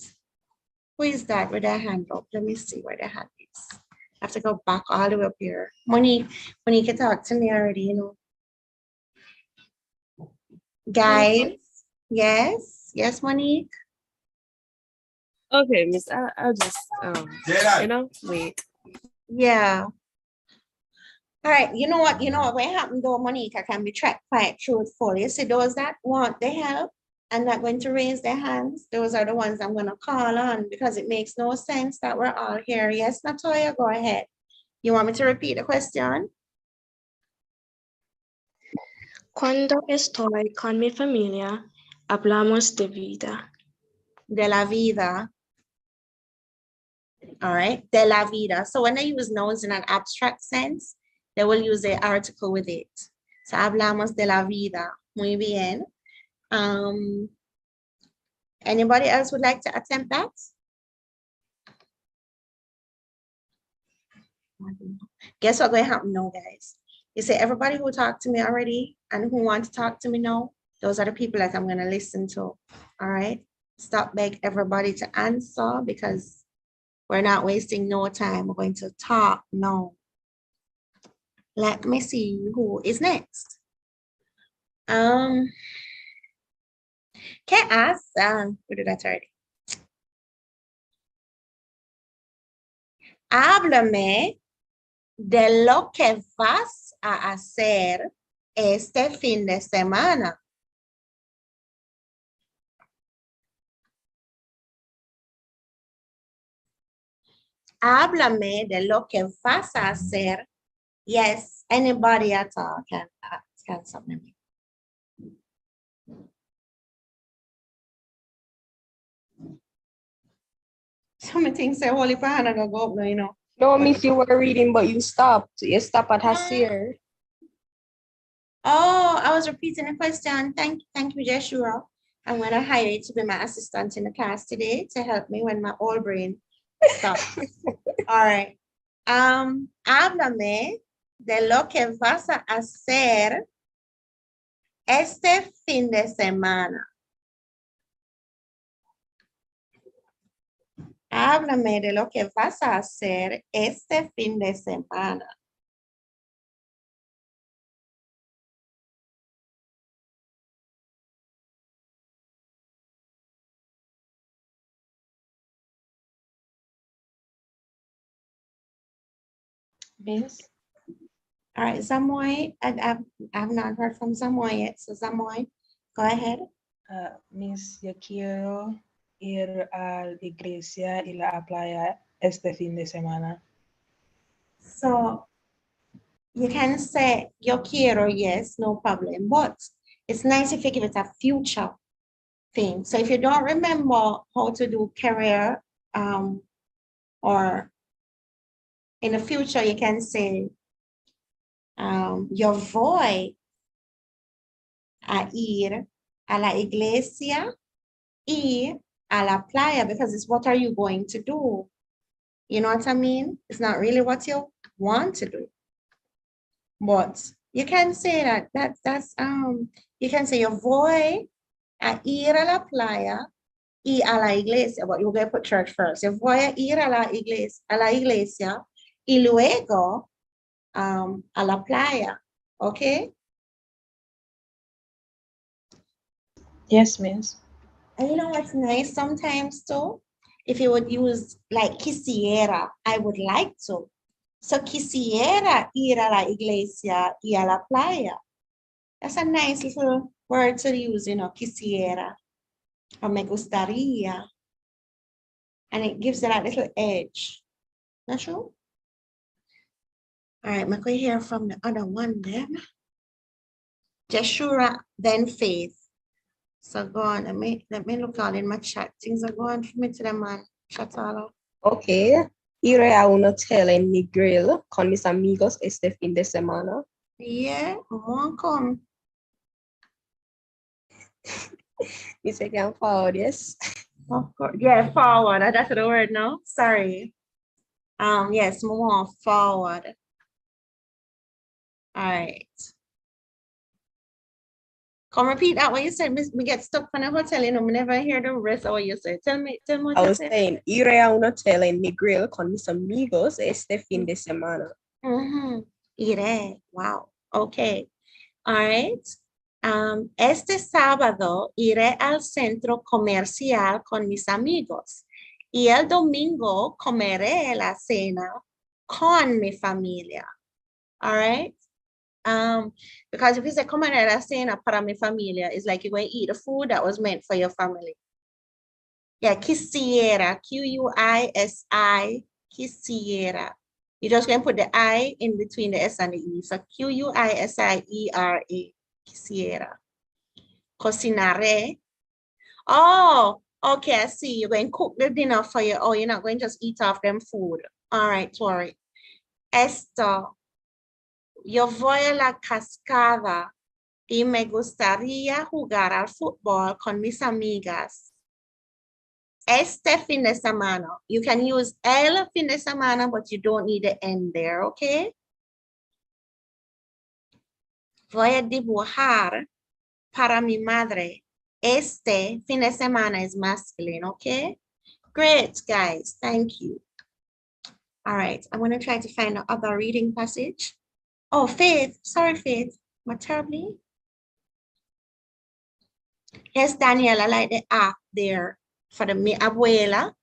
Who is that with their hand up? Let me see where their hand is. I have to go back all the way up here. Monique can talk to me already, you know. Guys, yes, Monique. Okay, Miss, I'll just wait. Yeah. All right, you know what what happened though, Monique, I can be quite truthful. You see those that want the help and not going to raise their hands, those are the ones I'm going to call on because it makes no sense that we're all here. Yes, Natoya, go ahead. You want me to repeat the question? Cuando estoy con mi familia, hablamos de vida. De la vida. All right, de la vida. So when they use nouns in an abstract sense, they will use the article with it. So hablamos de la vida. Muy bien. Anybody else would like to attempt that? Guess what's going to happen now, guys? You say everybody who talked to me already and who want to talk to me now, Those are the people that I'm going to listen to. All right. Stop beg everybody to answer because we're not wasting no time. We're going to talk now. Let me see who is next. Can I ask, who did that already? Háblame de lo que vas a hacer este fin de semana. Háblame de lo que vas a hacer. Yes, anybody at all can submit. Some things say holy for Hannah go up now, you know. No, miss, you were reading, but you stopped. You stopped at Hasir. Oh, I was repeating the question. Thank you, Joshua. I'm going to hire you to be my assistant in the class today to help me when my old brain stops. All right. Háblame de lo que vas a hacer este fin de semana. Háblame de lo que vas a hacer este fin de semana. Miss? All right, Zamoy, I've not heard from Zamoy yet, so Zamoy, go ahead. Miss, yo quiero ir a la iglesia y la playa este fin de semana. So you can say yo quiero, yes, no problem, but it's nice if you give it a future thing. So if you don't remember how to do career, or in the future, you can say yo voy a ir a la iglesia y a la playa, because it's what are you going to do? You know what I mean? It's not really what you want to do. But you can say that's you can say yo voy a ir a la playa y a la iglesia, but you're going to put church first. Yo voy a ir a la iglesia y luego a la playa, okay? Yes, miss. And you know what's nice sometimes too? If you would use like quisiera, I would like to. So quisiera ir a la iglesia y a la playa. That's a nice little word to use, you know, quisiera. Or me gustaría. And it gives it a little edge. Not true? All right, I'm going to hear from the other one then. Jeshura, then Faith. So go on, let me look all in my chat. Things are going for me to the man. Chat all out. Okay. Iré a un hotel en Negril con mis amigos este fin de semana. Yeah, won't come. You say can forward, yes? Of course. Yeah, forward. That's the word now. Sorry. Yes, more forward. All right. Come repeat that what you said. We get stuck in a hotel, you know, we never hear the rest of what you said. Tell me what I you was said. saying, iré a un hotel en Negril con mis amigos este fin de semana. Iré. Wow. Okay. All right. Este sábado iré al centro comercial con mis amigos y el domingo comeré la cena con mi familia. All right. Because if you say comeré la cena para mi familia, it's like you're going to eat the food that was meant for your family. Yeah, quisiera, Q-U-I-S-I, quisiera. You're just going to put the I in between the S and the E. So Q-U-I-S-I-E-R-A, quisiera. Cocinaré. Oh, okay, I see. You're going to cook the dinner for you. Oh, you're not going to just eat off them food. All right, Tori. Esto. Yo voy a la cascada y me gustaría jugar al fútbol con mis amigas. Este fin de semana. You can use el fin de semana, but you don't need the N there, okay? Voy a dibujar para mi madre. Este fin de semana is masculine, okay? Great, guys. Thank you. All right, I'm going to try to find the other reading passage. Oh, Faith. Sorry, Faith. What terribly? Yes, Daniel, I like the app there for the mi abuela.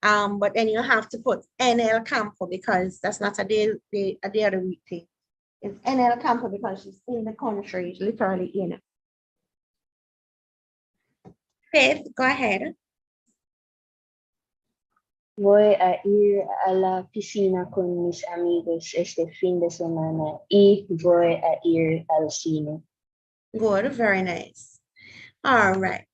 But then you have to put NL Campo because that's not a day of the week thing. It's NL Campo because she's in the country, literally in it. Faith, go ahead. Voy a ir a la piscina con mis amigos este fin de semana y voy a ir al cine. Good, very nice. All right.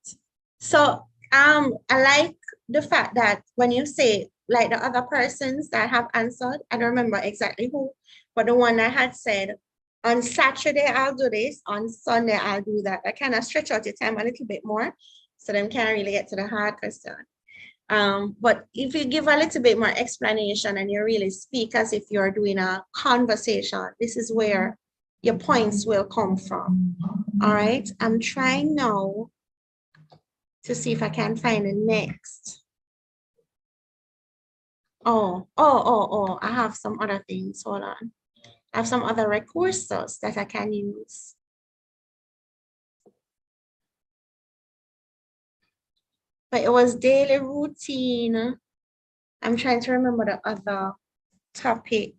So I like the fact that when you say like the other persons that have answered, I don't remember exactly who, but the one that had said on Saturday I'll do this, on Sunday I'll do that. I kind of stretch out your time a little bit more so them can really get to the hard question. But if you give a little bit more explanation and you really speak as if you're doing a conversation, this is where your points will come from. All right, I'm trying now to see if I can find the next. Oh, I have some other things. Hold on. I have some other resources that I can use. But it was daily routine. I'm trying to remember the other topic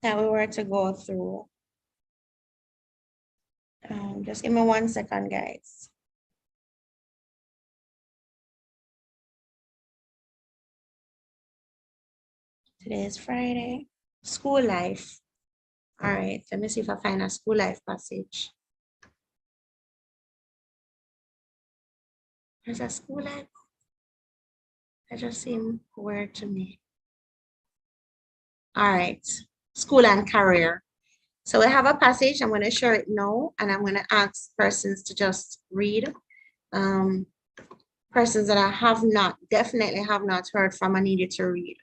that we were to go through. Just give me 1 second, guys. Today is Friday. School life. All right, let me see if I find a school life passage. There's a school life. That just seemed weird to me. All right, school and career. So we have a passage. I'm going to share it now, and I'm going to ask persons to just read. Persons that I have not, definitely have not heard from, I need you to read.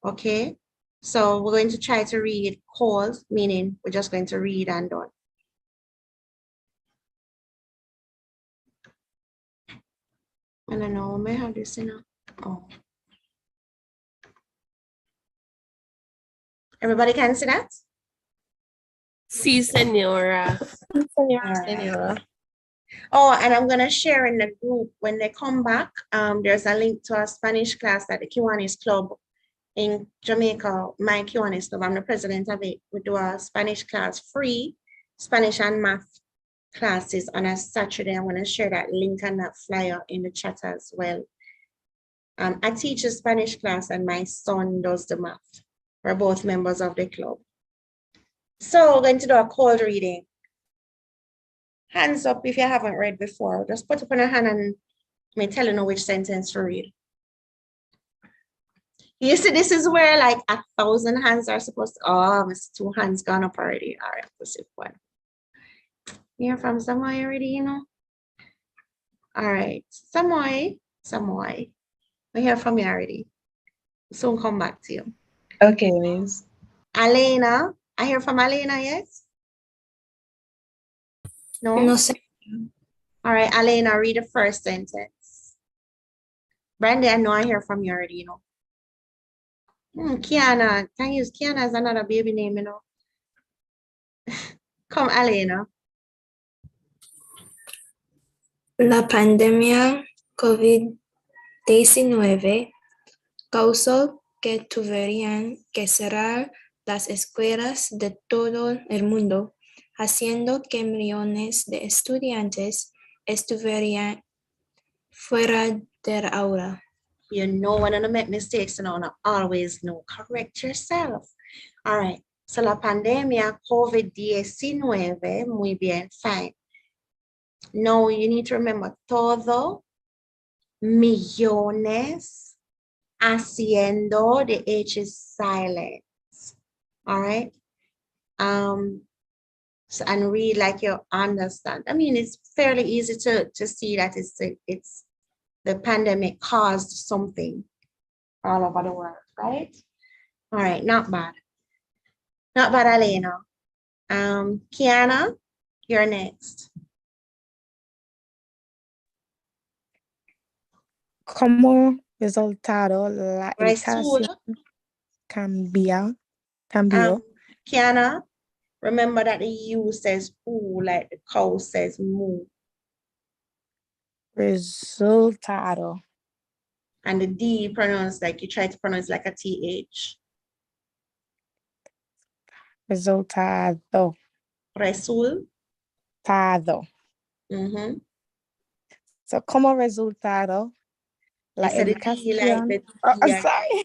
Okay, so we're going to try to read cold, meaning we're just going to read and done. I don't know, I may have this in a, oh. Everybody can see that? Sí, señora. Señora. Oh, and I'm gonna share in the group when they come back. There's a link to a Spanish class at the Kiwanis Club in Jamaica. My Kiwanis Club, I'm the president of it. We do a Spanish class, free Spanish and math classes on a Saturday. I'm gonna share that link and that flyer in the chat as well. I teach a Spanish class and my son does the math. We're both members of the club. So we're going to do a cold reading. Hands up if you haven't read before. Just put up on a hand and me tell you know which sentence to read. You see, this is where like 1,000 hands are supposed to. Oh, it's 2 hands gone up already. All right, let's see one. You're from Samoy already, you know? All right, Samoy. We hear from you already. Soon come back to you. Okay, Miss. Alena. I hear from Alena, yes? No? No sé. All right, Alena, read the first sentence. Brandy, I know I hear from you already, you know. Kiana, can use Kiana as another baby name, you know. Come, Alena. La pandemia COVID-19 causó que tuvieran que cerrar las escuelas de todo el mundo, haciendo que millones de estudiantes estuvieran fuera del aula. You know when I make mistakes, you know, not always know. Correct yourself. All right. So la pandemia COVID-19, muy bien, fine. No, you need to remember todo, millones, haciendo, the H is silent. All right. So, and read like you understand. I mean, it's fairly easy to see that it's the pandemic caused something all over the world, right? All right, not bad. Not bad, Alena. Kiana, You're next. Como resultado, la Rasul. educación cambió. Kiana, remember that the U says oo, like the cow says moo. Resultado. And the D pronounced like you try to pronounce like a TH. Resultado. Rasul. Tado. So, como resultado, la I said the D educación. like the I'm yeah. sorry.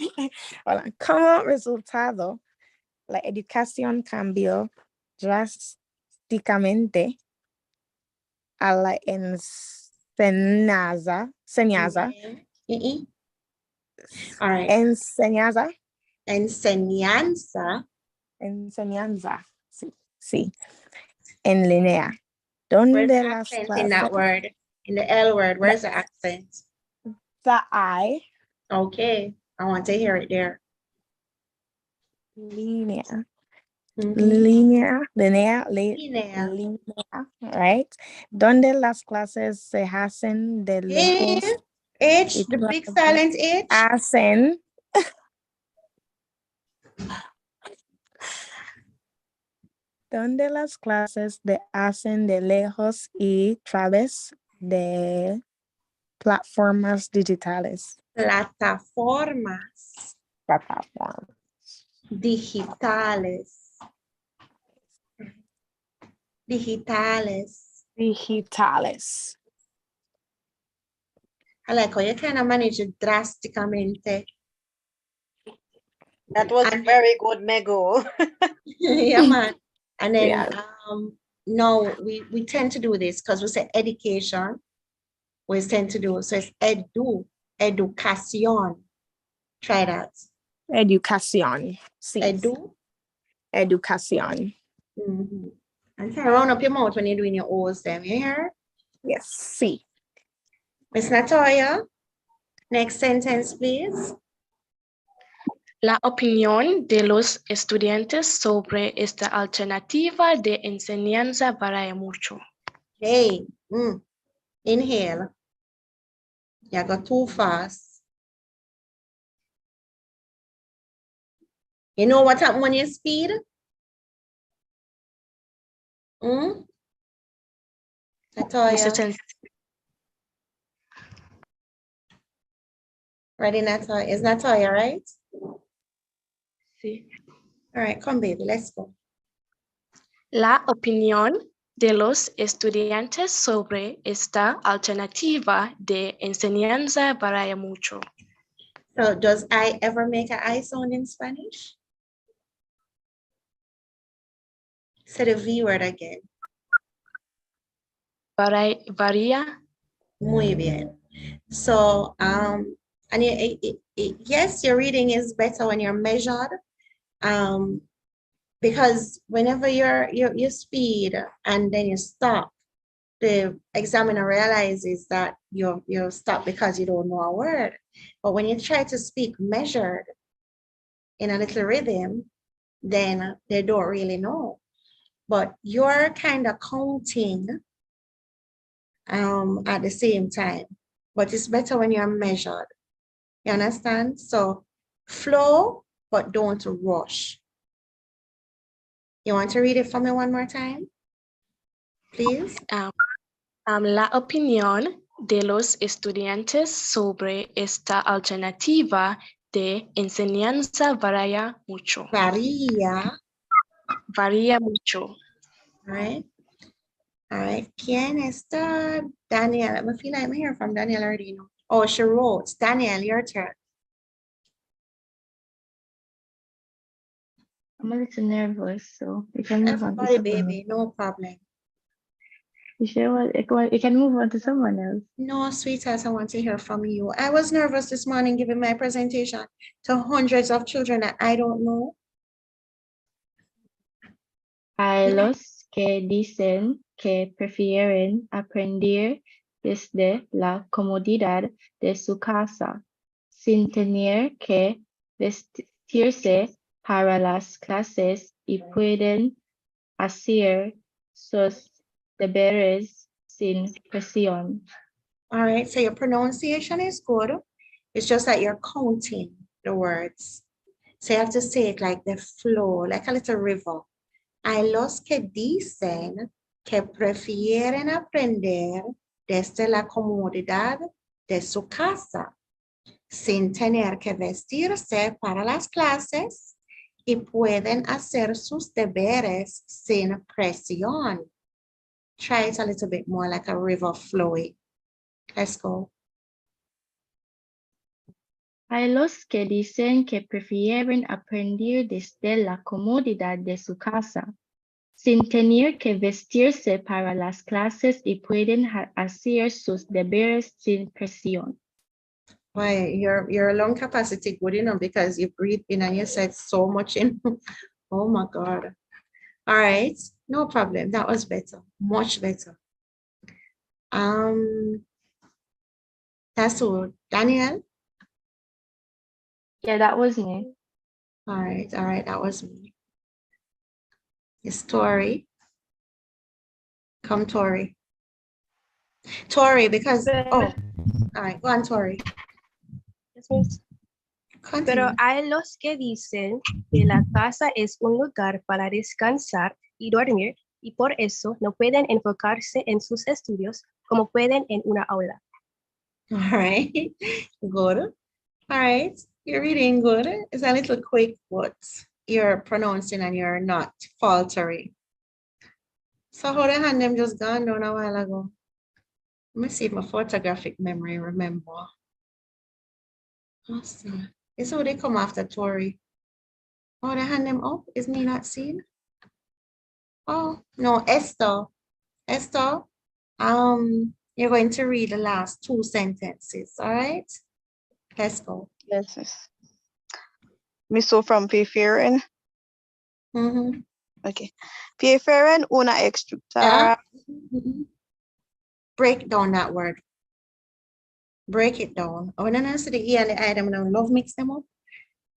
Hold on. Como resultado, la educación cambió drásticamente a la enseñanza. All right. Enseñanza. Enseñanza. Enseñanza. Sí. En línea. Where's Donde the las accent clases. in that word? In the L word, where's the accent? The I. Okay, I want to hear it there. Línea. Línea, right? Donde las clases se hacen de lejos. H, the big silent H. Hacen. Donde las clases se hacen de lejos y través de plataformas digitales. Plataformas digitales. I like how you kind of manage it drasticamente. That was very good, Mego. Yeah, man. And then Yeah. no, we tend to do this because we say education. We tend to do so it's educación. Try that. Educación. Sí. Educación. And try to round up your mouth when you're doing your O's them. You hear? Yes. Sí. Miss Natoya, next sentence, please. La opinión de los estudiantes sobre esta alternativa de enseñanza varía mucho. Hey, inhale. You go too fast. You know what happens when you speed? Natoya. Ready, Natoya? Is Natoya right? Sí. All right, come baby, let's go. La opinión de los estudiantes sobre esta alternativa de enseñanza varía mucho. So does I ever make an I sound in Spanish? Say the V word again. Varía. Muy bien. So, and yes, your reading is better when you're measured. Because whenever you speed and then you stop, the examiner realizes that you stop because you don't know a word. But when you try to speak measured in a little rhythm, then they don't really know. But you're kind of counting at the same time. But it's better when you're measured. You understand? So flow, but don't rush. You want to read it for me one more time? Please. La opinión de los estudiantes sobre esta alternativa de enseñanza varía mucho. Varía mucho. All right. ¿Quién está? Daniel. I feel like I'm hearing from Daniel already. You know. Oh, she wrote. Daniel, your turn. I'm a little nervous, so we can move on to Everybody, someone baby, else. no problem. You sure what? You can move on to someone else. No, sweetheart, I want to hear from you. I was nervous this morning giving my presentation to hundreds of children that I don't know. Hay los que dicen que prefieren aprender desde la comodidad de su casa, sin tener que vestirse para las clases y pueden hacer sus deberes sin presión. All right, so your pronunciation is good. It's just that you're counting the words. So you have to say it like the flow, like a little river. Hay los que dicen que prefieren aprender desde la comodidad de su casa, sin tener que vestirse para las clases y pueden hacer sus deberes sin presión. Try it a little bit more like a river flowing. Let's go. Hay los que dicen que prefieren aprender desde la comodidad de su casa, sin tener que vestirse para las clases y pueden hacer sus deberes sin presión. Why your lung capacity good enough because you breathe in and you said so much in. Oh my God. All right, no problem. That was better, much better. That's all. Daniel? Yeah, that was me. All right, that was me. It's Tori. Come, Tori. Tori, because, oh, all right, go on, Tori. Pero hay los que dicen que la casa es un lugar para descansar y dormir y por eso no pueden enfocarse en sus estudios como pueden en una aula. All right, good. All right, you're reading good. It's a little quick, but you're pronouncing and you're not faltering. So how the hand them just gone down a while ago? Let me see if my photographic memory remember. Awesome. It's how they come after Tori. Oh, they hand them up. Is me not seen? Oh, no, Esther. Esther, you're going to read the last two sentences, all right? Let's go. Yes, yes. Miso from prefieren. Okay. Prefieren una estructura. Break down that word. Break it down. Oh, no, no, so the E and the I, them now love mix them up.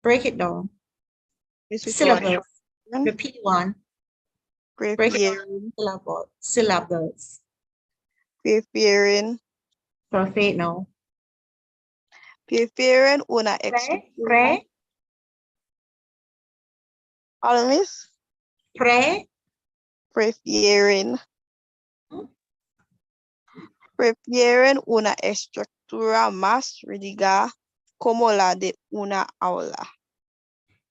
Break it down. Syllables. Repeat one. Break it down. Syllables. Prefieren. Perfect now. Prefieren una estructura. Almis. Prefieren. Prefieren una estructura más rígida como la de una aula.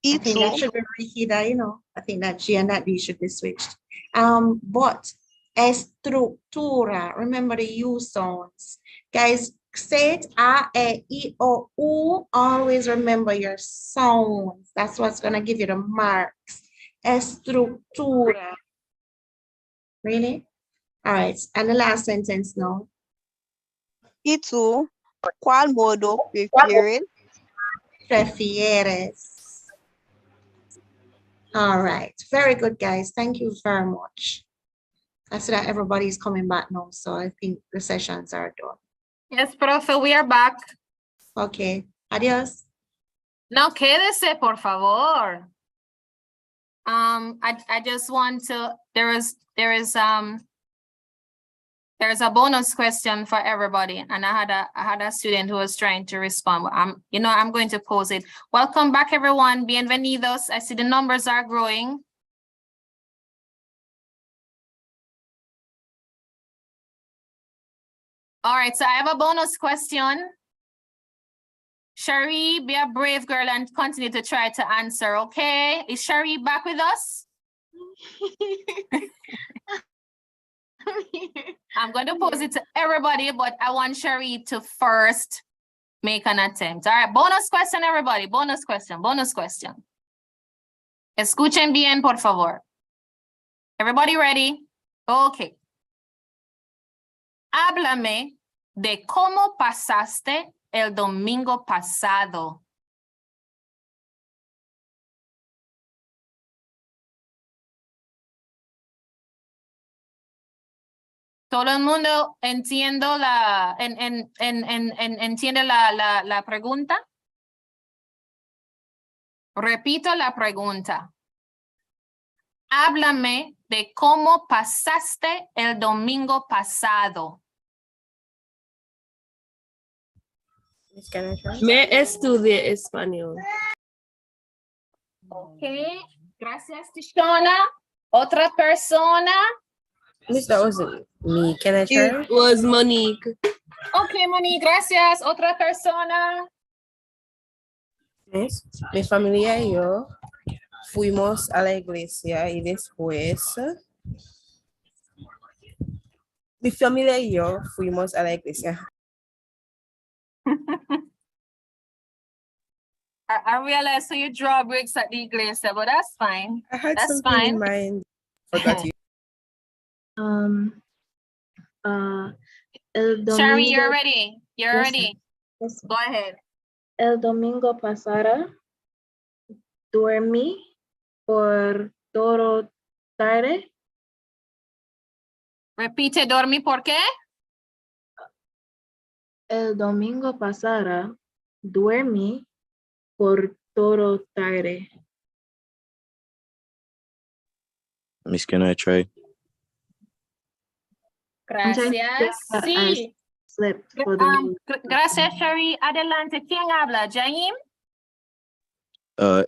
I think that should be rígida, you know. I think that G and that D should be switched. But estructura, remember the U sounds. Guys, say it A, E, I, O, U. Always remember your sounds. That's what's gonna give you the marks. Estructura. Really? All right, and the last sentence now. ¿Y tú, cuál modo prefieres? Prefieres. All right, very good, guys. Thank you very much. I see that everybody's coming back now, so I think the sessions are done. Yes, profe, we are back. Okay, adios. No, quédese, por favor. I just want to, there's a bonus question for everybody, and I had a student who was trying to respond. I'm going to pose it. Welcome back, everyone. Bienvenidos. I see the numbers are growing. All right, so I have a bonus question. Cherie, be a brave girl and continue to try to answer, okay? Is Cherie back with us? I'm going to pose it to everybody, but I want Cherie to first make an attempt. All right, bonus question, everybody. Bonus question, bonus question. Escuchen bien, por favor. Everybody ready? Okay. Háblame de cómo pasaste el domingo pasado. Todo el mundo entiende entiende la pregunta. Repito la pregunta. Háblame de cómo pasaste el domingo pasado. Me estudié español. Ok, gracias, Tishona. Otra persona. Miss, that wasn't me. Can I try? It was Monique. Ok, Monique, gracias. Otra persona. Miss, mi familia y yo fuimos a la iglesia y después mi familia y yo fuimos a la iglesia. I realize so you draw breaks at the iglesia, but that's fine. I had That's something fine. in mind. Forgot you. El Sherry, domingo, you're ready. You're Yes, ready. yes. Go ahead. El domingo pasado dormí por todo tarde. Repite, dormí, ¿por qué? El domingo pasado dormí por todo tarde. Miss, can I try? Gracias. Sí. Slept for the night. Gracias, Sherry. Adelante. ¿Quién habla? Jaim.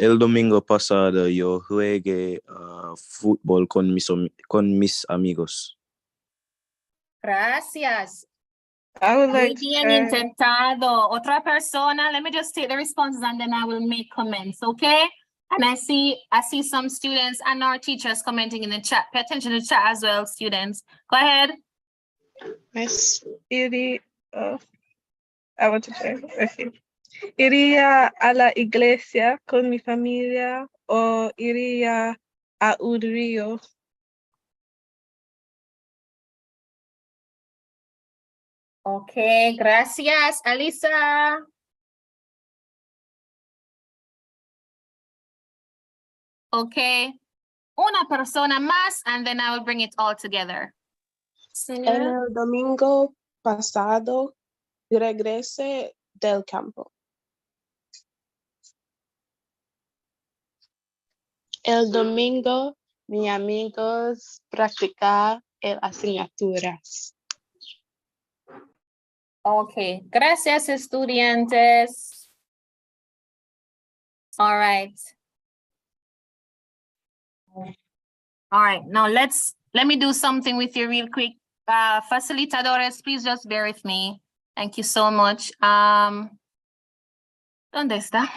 El domingo pasado yo jugué fútbol con mis amigos. Gracias. I would Muy like to bien try. intentado. Otra persona. Let me just take the responses and then I will make comments, okay? And I see some students and our teachers commenting in the chat. Pay attention to the chat as well, students. Go ahead. Miss, I want to try. Okay. ¿Iría a la iglesia con mi familia o iría a un río? Okay, gracias, Alisa. Okay, una persona más and then I will bring it all together. En el domingo pasado regresé del campo. El domingo, mis amigos practicar el asignaturas. Okay, gracias, estudiantes. All right. All right, now let me do something with you real quick. Facilitadores, please just bear with me. Thank you so much. ¿Dónde está?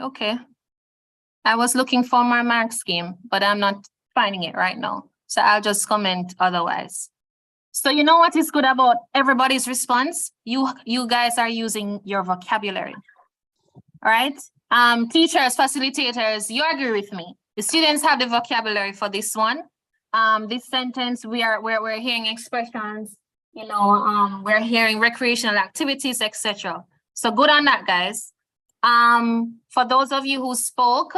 Okay. I was looking for my mark scheme, but I'm not finding it right now. So I'll just comment otherwise. So you know what is good about everybody's response? You guys are using your vocabulary. All right? Teachers, facilitators, you agree with me. The students have the vocabulary for this one. This sentence, we're hearing expressions, you know, we're hearing recreational activities, etc. So good on that, guys. For those of you who spoke,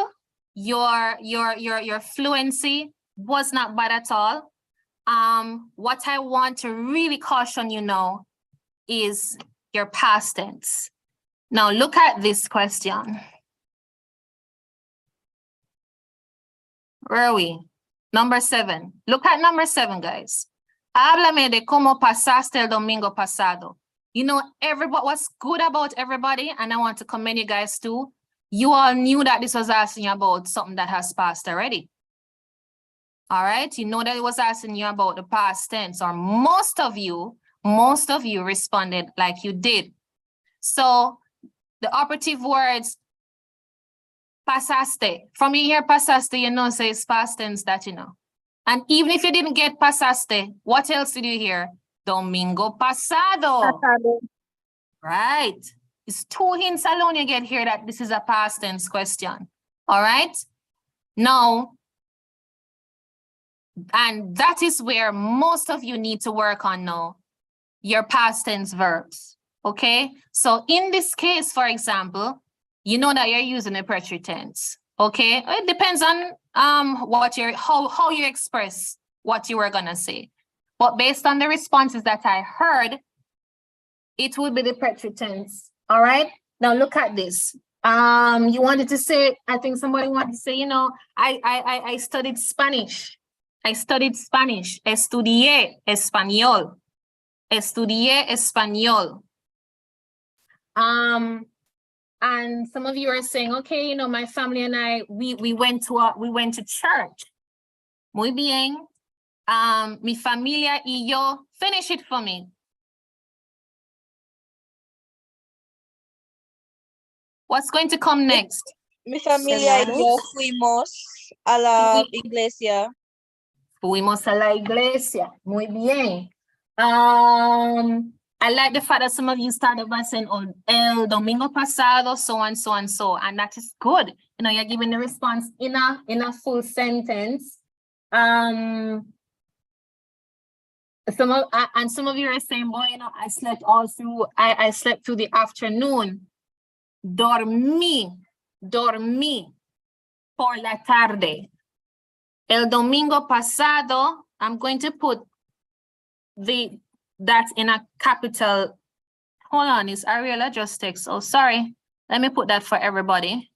your fluency was not bad at all. What I want to really caution you now is your past tense. Now look at this question. Where are we? Number 7. Look at number 7, guys. Háblame de cómo pasaste el domingo pasado. You know, what's good about everybody, and I want to commend you guys too. You all knew that this was asking you about something that has passed already. All right, you know that it was asking you about the past tense, or most of you responded like you did. So the operative words, pasaste. From you hear pasaste, you know, say it's past tense that you know. And even if you didn't get pasaste, what else did you hear? Domingo pasado. Right. It's 2 hints alone you get here that this is a past tense question. All right. Now, and that is where most of you need to work on now, your past tense verbs. Okay. So in this case, for example, you know that you're using a preterite tense. Okay. It depends on how you express what you were gonna say. But based on the responses that I heard, it would be the preterite tense. All right. Now look at this. You wanted to say, I think somebody wanted to say, you know, I studied Spanish. I studied Spanish. Estudié español. Estudié español. And some of you are saying, okay, you know, my family and I, we went to church. Muy bien. Mi familia y yo, finish it for me. What's going to come next? Mi familia y yo fuimos a la iglesia. Fuimos a la iglesia. Muy bien. I like the fact that some of you started by saying, oh, el domingo pasado, so and so and so, and that is good. You know, you're giving the response in a full sentence. Some of you are saying, boy, you know, I slept all through. I slept through the afternoon. Dormí por la tarde. El domingo pasado, I'm going to put that in a capital. Hold on, is Ariella just text? Oh, sorry. Let me put that for everybody.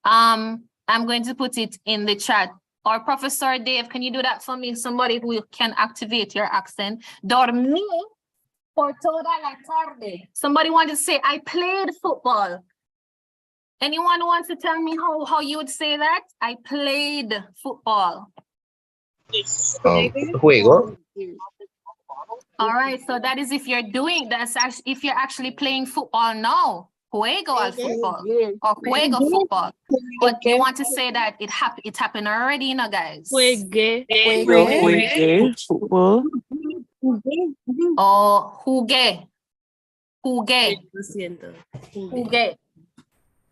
I'm going to put it in the chat. Or Professor Dave, can you do that for me? Somebody who can activate your accent. Dormí por toda la tarde. Somebody wanted to say, I played football. Anyone wants to tell me how you would say that? I played football. Juego. All right, so that is if you're doing, that's actually if you're actually playing football now. Juego al football or juego football. But you want to say that it happened already, you know, guys. Juegue fútbol. Oh, jugué. Jugué.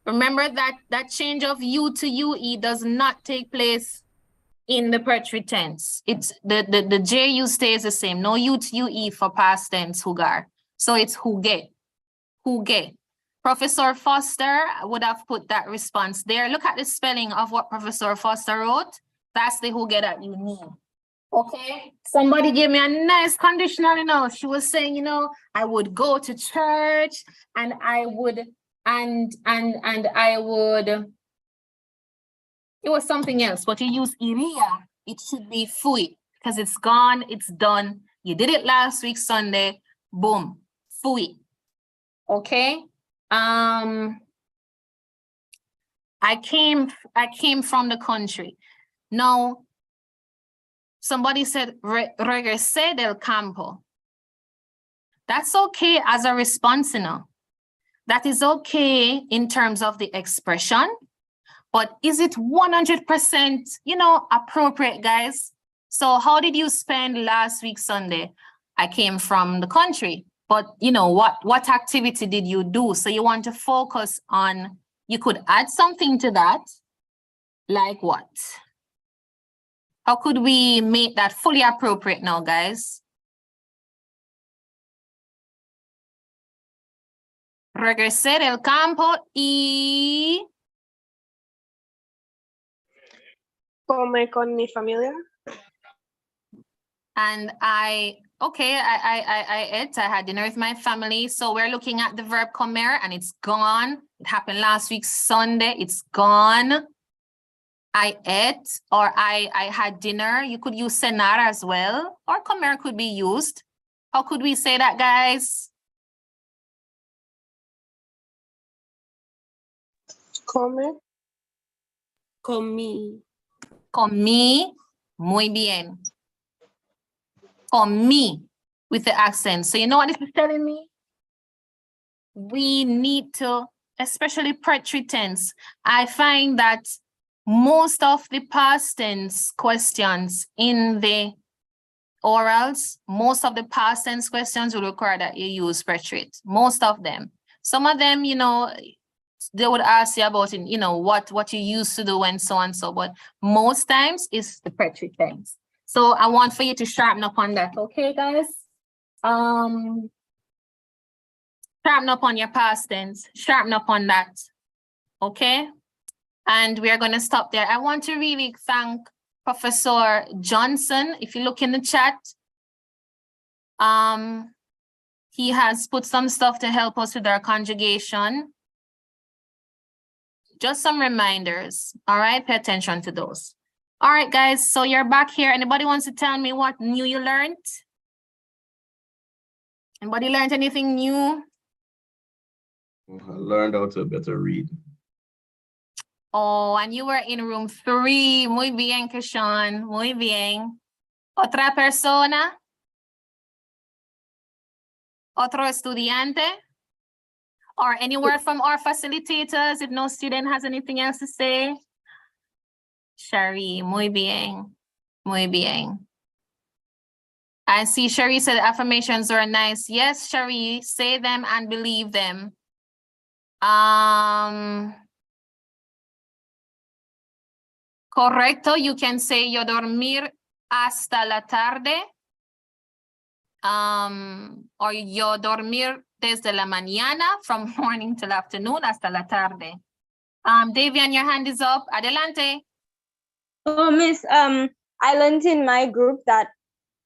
Remember that change of U to UE does not take place in the perfect tense. It's the JU stays the same. No U to UE for past tense, jugar. So it's jugué. Jugué. Professor Foster would have put that response there. Look at the spelling of what Professor Foster wrote. That's the jugué that you need. Okay. Somebody gave me a nice conditional, you know. She was saying, you know, I would go to church and I would, and I would, it was something else, but you use iría. It should be fui because it's gone, it's done. You did it last week, Sunday, boom, fui. Okay. I came from the country. Now, somebody said, regresé del campo. That's okay as a response, you know. That is okay in terms of the expression, but is it 100%, you know, appropriate, guys? So how did you spend last week, Sunday? I came from the country. But you know, what activity did you do? So you want to focus on, you could add something to that. Like what? How could we make that fully appropriate now, guys? Regresé del campo y... Come con mi familia. And I ate, I had dinner with my family. So we're looking at the verb comer and it's gone. It happened last week, Sunday, it's gone. I ate or I had dinner. You could use cenar as well, or comer could be used. How could we say that, guys? Come. Comí. Comí. Muy bien. Comí with the accent. So you know what this is telling me? We need to, especially perfect tense. I find that most of the past tense questions in the orals, most of the past tense questions will require that you use perfect. Most of them. Some of them, you know, they would ask you about, you know, what you used to do and so on, so, but most times it's the perfect tense. So I want for you to sharpen up on that, okay, guys? Sharpen up on your past tense, sharpen up on that, okay? And we are going to stop there. I want to really thank Professor Johnson. If you look in the chat, he has put some stuff to help us with our conjugation. Just some reminders. All right, pay attention to those. All right, guys, so you're back here. Anybody wants to tell me what new you learned? Anybody learned anything new? I learned how to better read. Oh, and you were in room 3. Muy bien, Keshawn. Muy bien. Otra persona? Otro estudiante? Or any word from our facilitators if no student has anything else to say? Shari, muy bien. Muy bien. I see Shari said affirmations are nice. Yes, Shari, say them and believe them. Correcto, you can say yo dormir hasta la tarde. Or yo dormir desde la mañana, from morning till afternoon, hasta la tarde. Davian, your hand is up. Adelante. Oh, Miss, I learned in my group that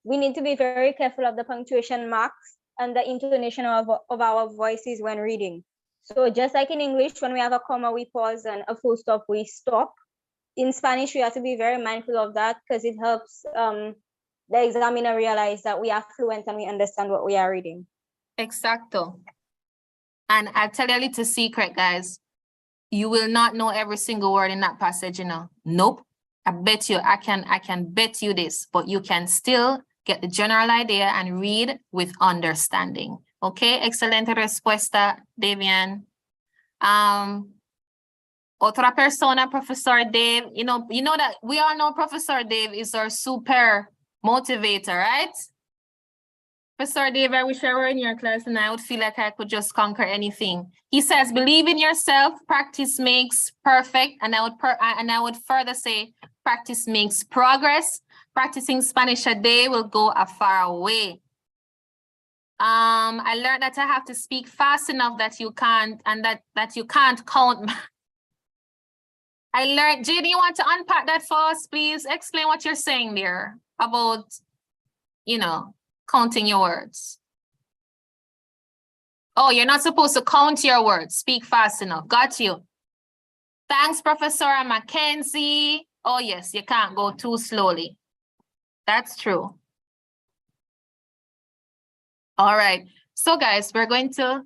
we need to be very careful of the punctuation marks and the intonation of our voices when reading. So just like in English, when we have a comma, we pause, and a full stop, we stop. In Spanish, we have to be very mindful of that because it helps the examiner realize that we are fluent and we understand what we are reading. Exacto. And I'll tell you a little secret, guys. You will not know every single word in that passage, you know. Nope. I bet you, I can bet you this, but you can still get the general idea and read with understanding. Okay, excelente respuesta, Davian. Otra persona, Professor Dave. You know that we all know Professor Dave is our super motivator, right? Professor Dave, I wish I were in your class and I would feel like I could just conquer anything. He says, believe in yourself, practice makes perfect. And I would further say, practice makes progress. Practicing Spanish a day will go a far way. I learned that I have to speak fast enough that you can't, and that you can't count. I learned, Jay, you want to unpack that for us, please? Explain what you're saying there about, you know, counting your words. Oh, you're not supposed to count your words. Speak fast enough. Got you. Thanks, Professor Mackenzie. Oh, yes, you can't go too slowly. That's true. All right. So, guys, we're going to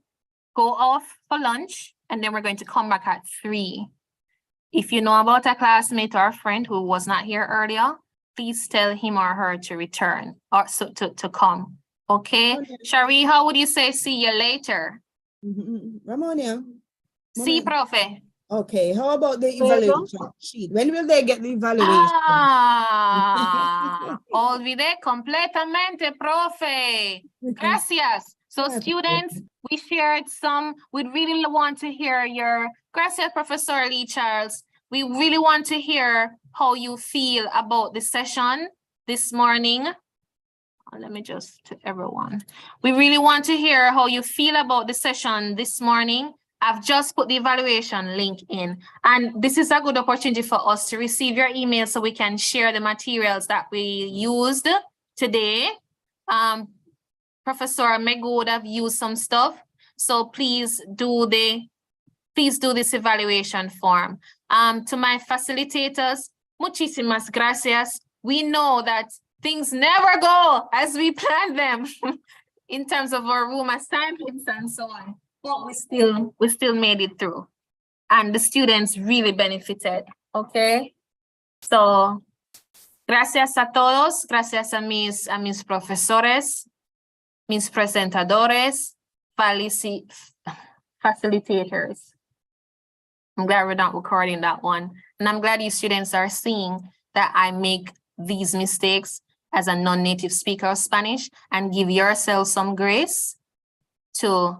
go off for lunch, and then we're going to come back at 3. If you know about a classmate or a friend who was not here earlier, please tell him or her to return or to come. Okay. Shari, how would you say see you later? Ramonia. See, profe. Okay, how about the evaluation sheet? When will they get the evaluation? Olvidé completamente, profe. Gracias. So students, we shared some, we really want to hear your, gracias, Professor Lee Charles. We really want to hear how you feel about the session this morning. Let me just to everyone. We really want to hear how you feel about the session this morning. I've just put the evaluation link in, and this is a good opportunity for us to receive your email so we can share the materials that we used today. Professor Megu would have used some stuff, so please do this evaluation form. To my facilitators, muchísimas gracias. We know that things never go as we plan them in terms of our room assignments and so on. But we still made it through, and the students really benefited. Okay, so gracias a todos, gracias a mis profesores, mis presentadores, facilitators. I'm glad we're not recording that one, and I'm glad you students are seeing that I make these mistakes as a non-native speaker of Spanish, and give yourself some grace to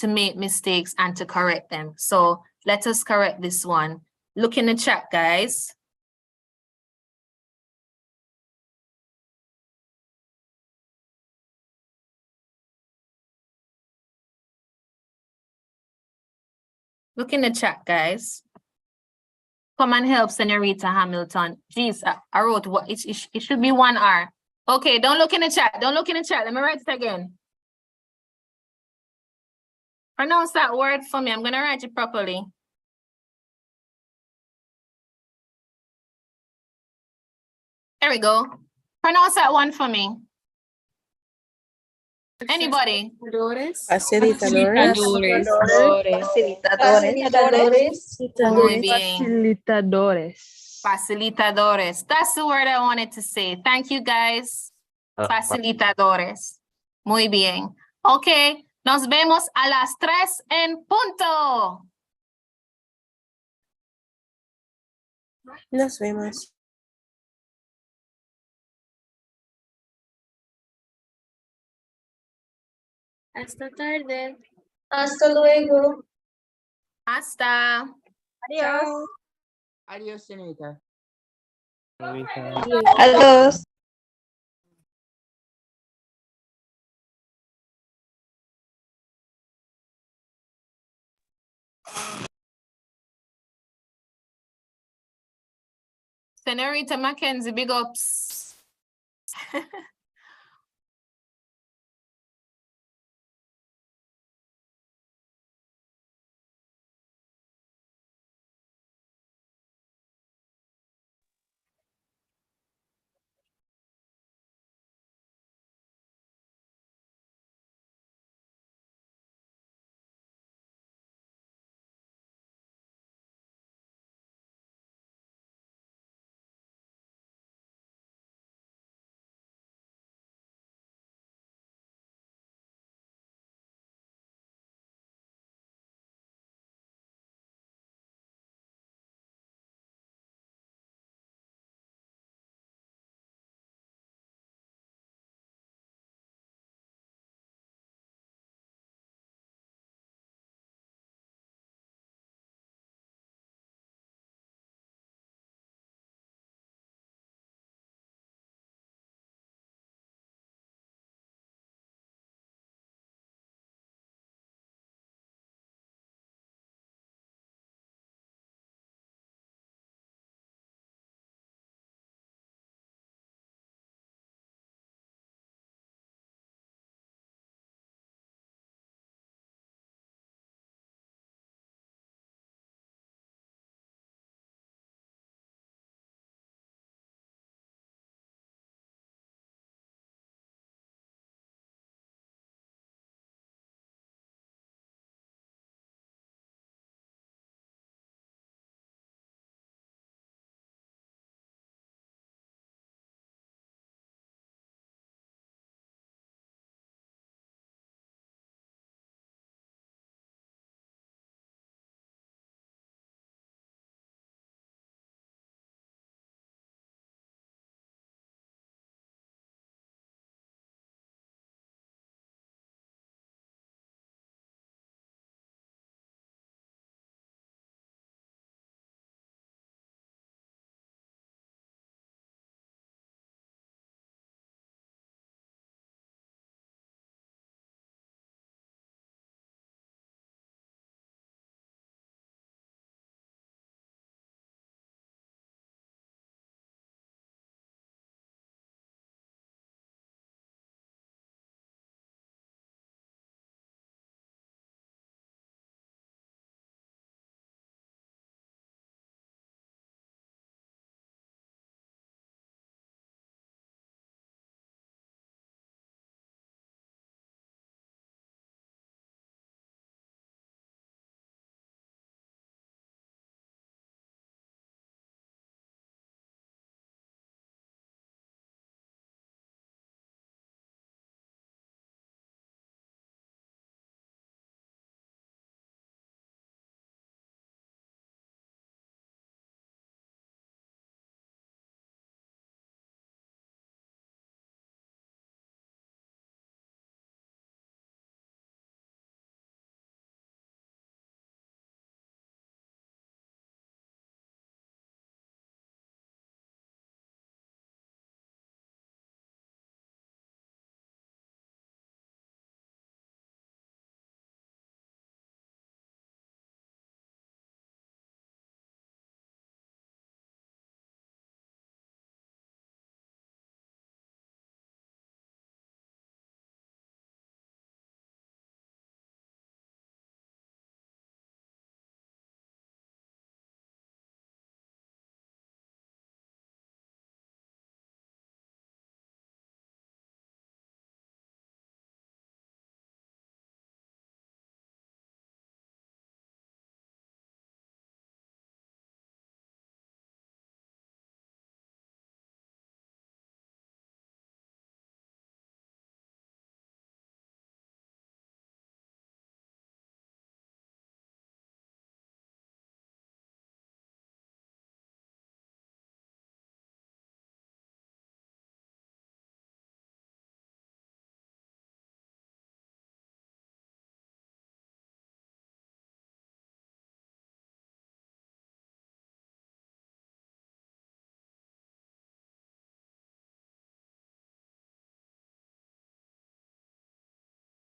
make mistakes and to correct them. So let us correct this one. Look in the chat, guys. Look in the chat, guys. Come and help Senorita Hamilton. Jeez, I wrote what it should be 1 R. Okay, don't look in the chat. Don't look in the chat. Let me write it again. Pronounce that word for me. I'm gonna write it properly. There we go. Pronounce that one for me. Anybody? Facilitadores. Muy bien. Facilitadores. Facilitadores. That's the word I wanted to say. Thank you, guys. Facilitadores. Muy bien. Okay, nos vemos a las 3 en punto. Nos vemos. Hasta tarde. Hasta luego. Hasta. Adiós. Adiós, señorita. Adiós. Senorita Mackenzie, big ups.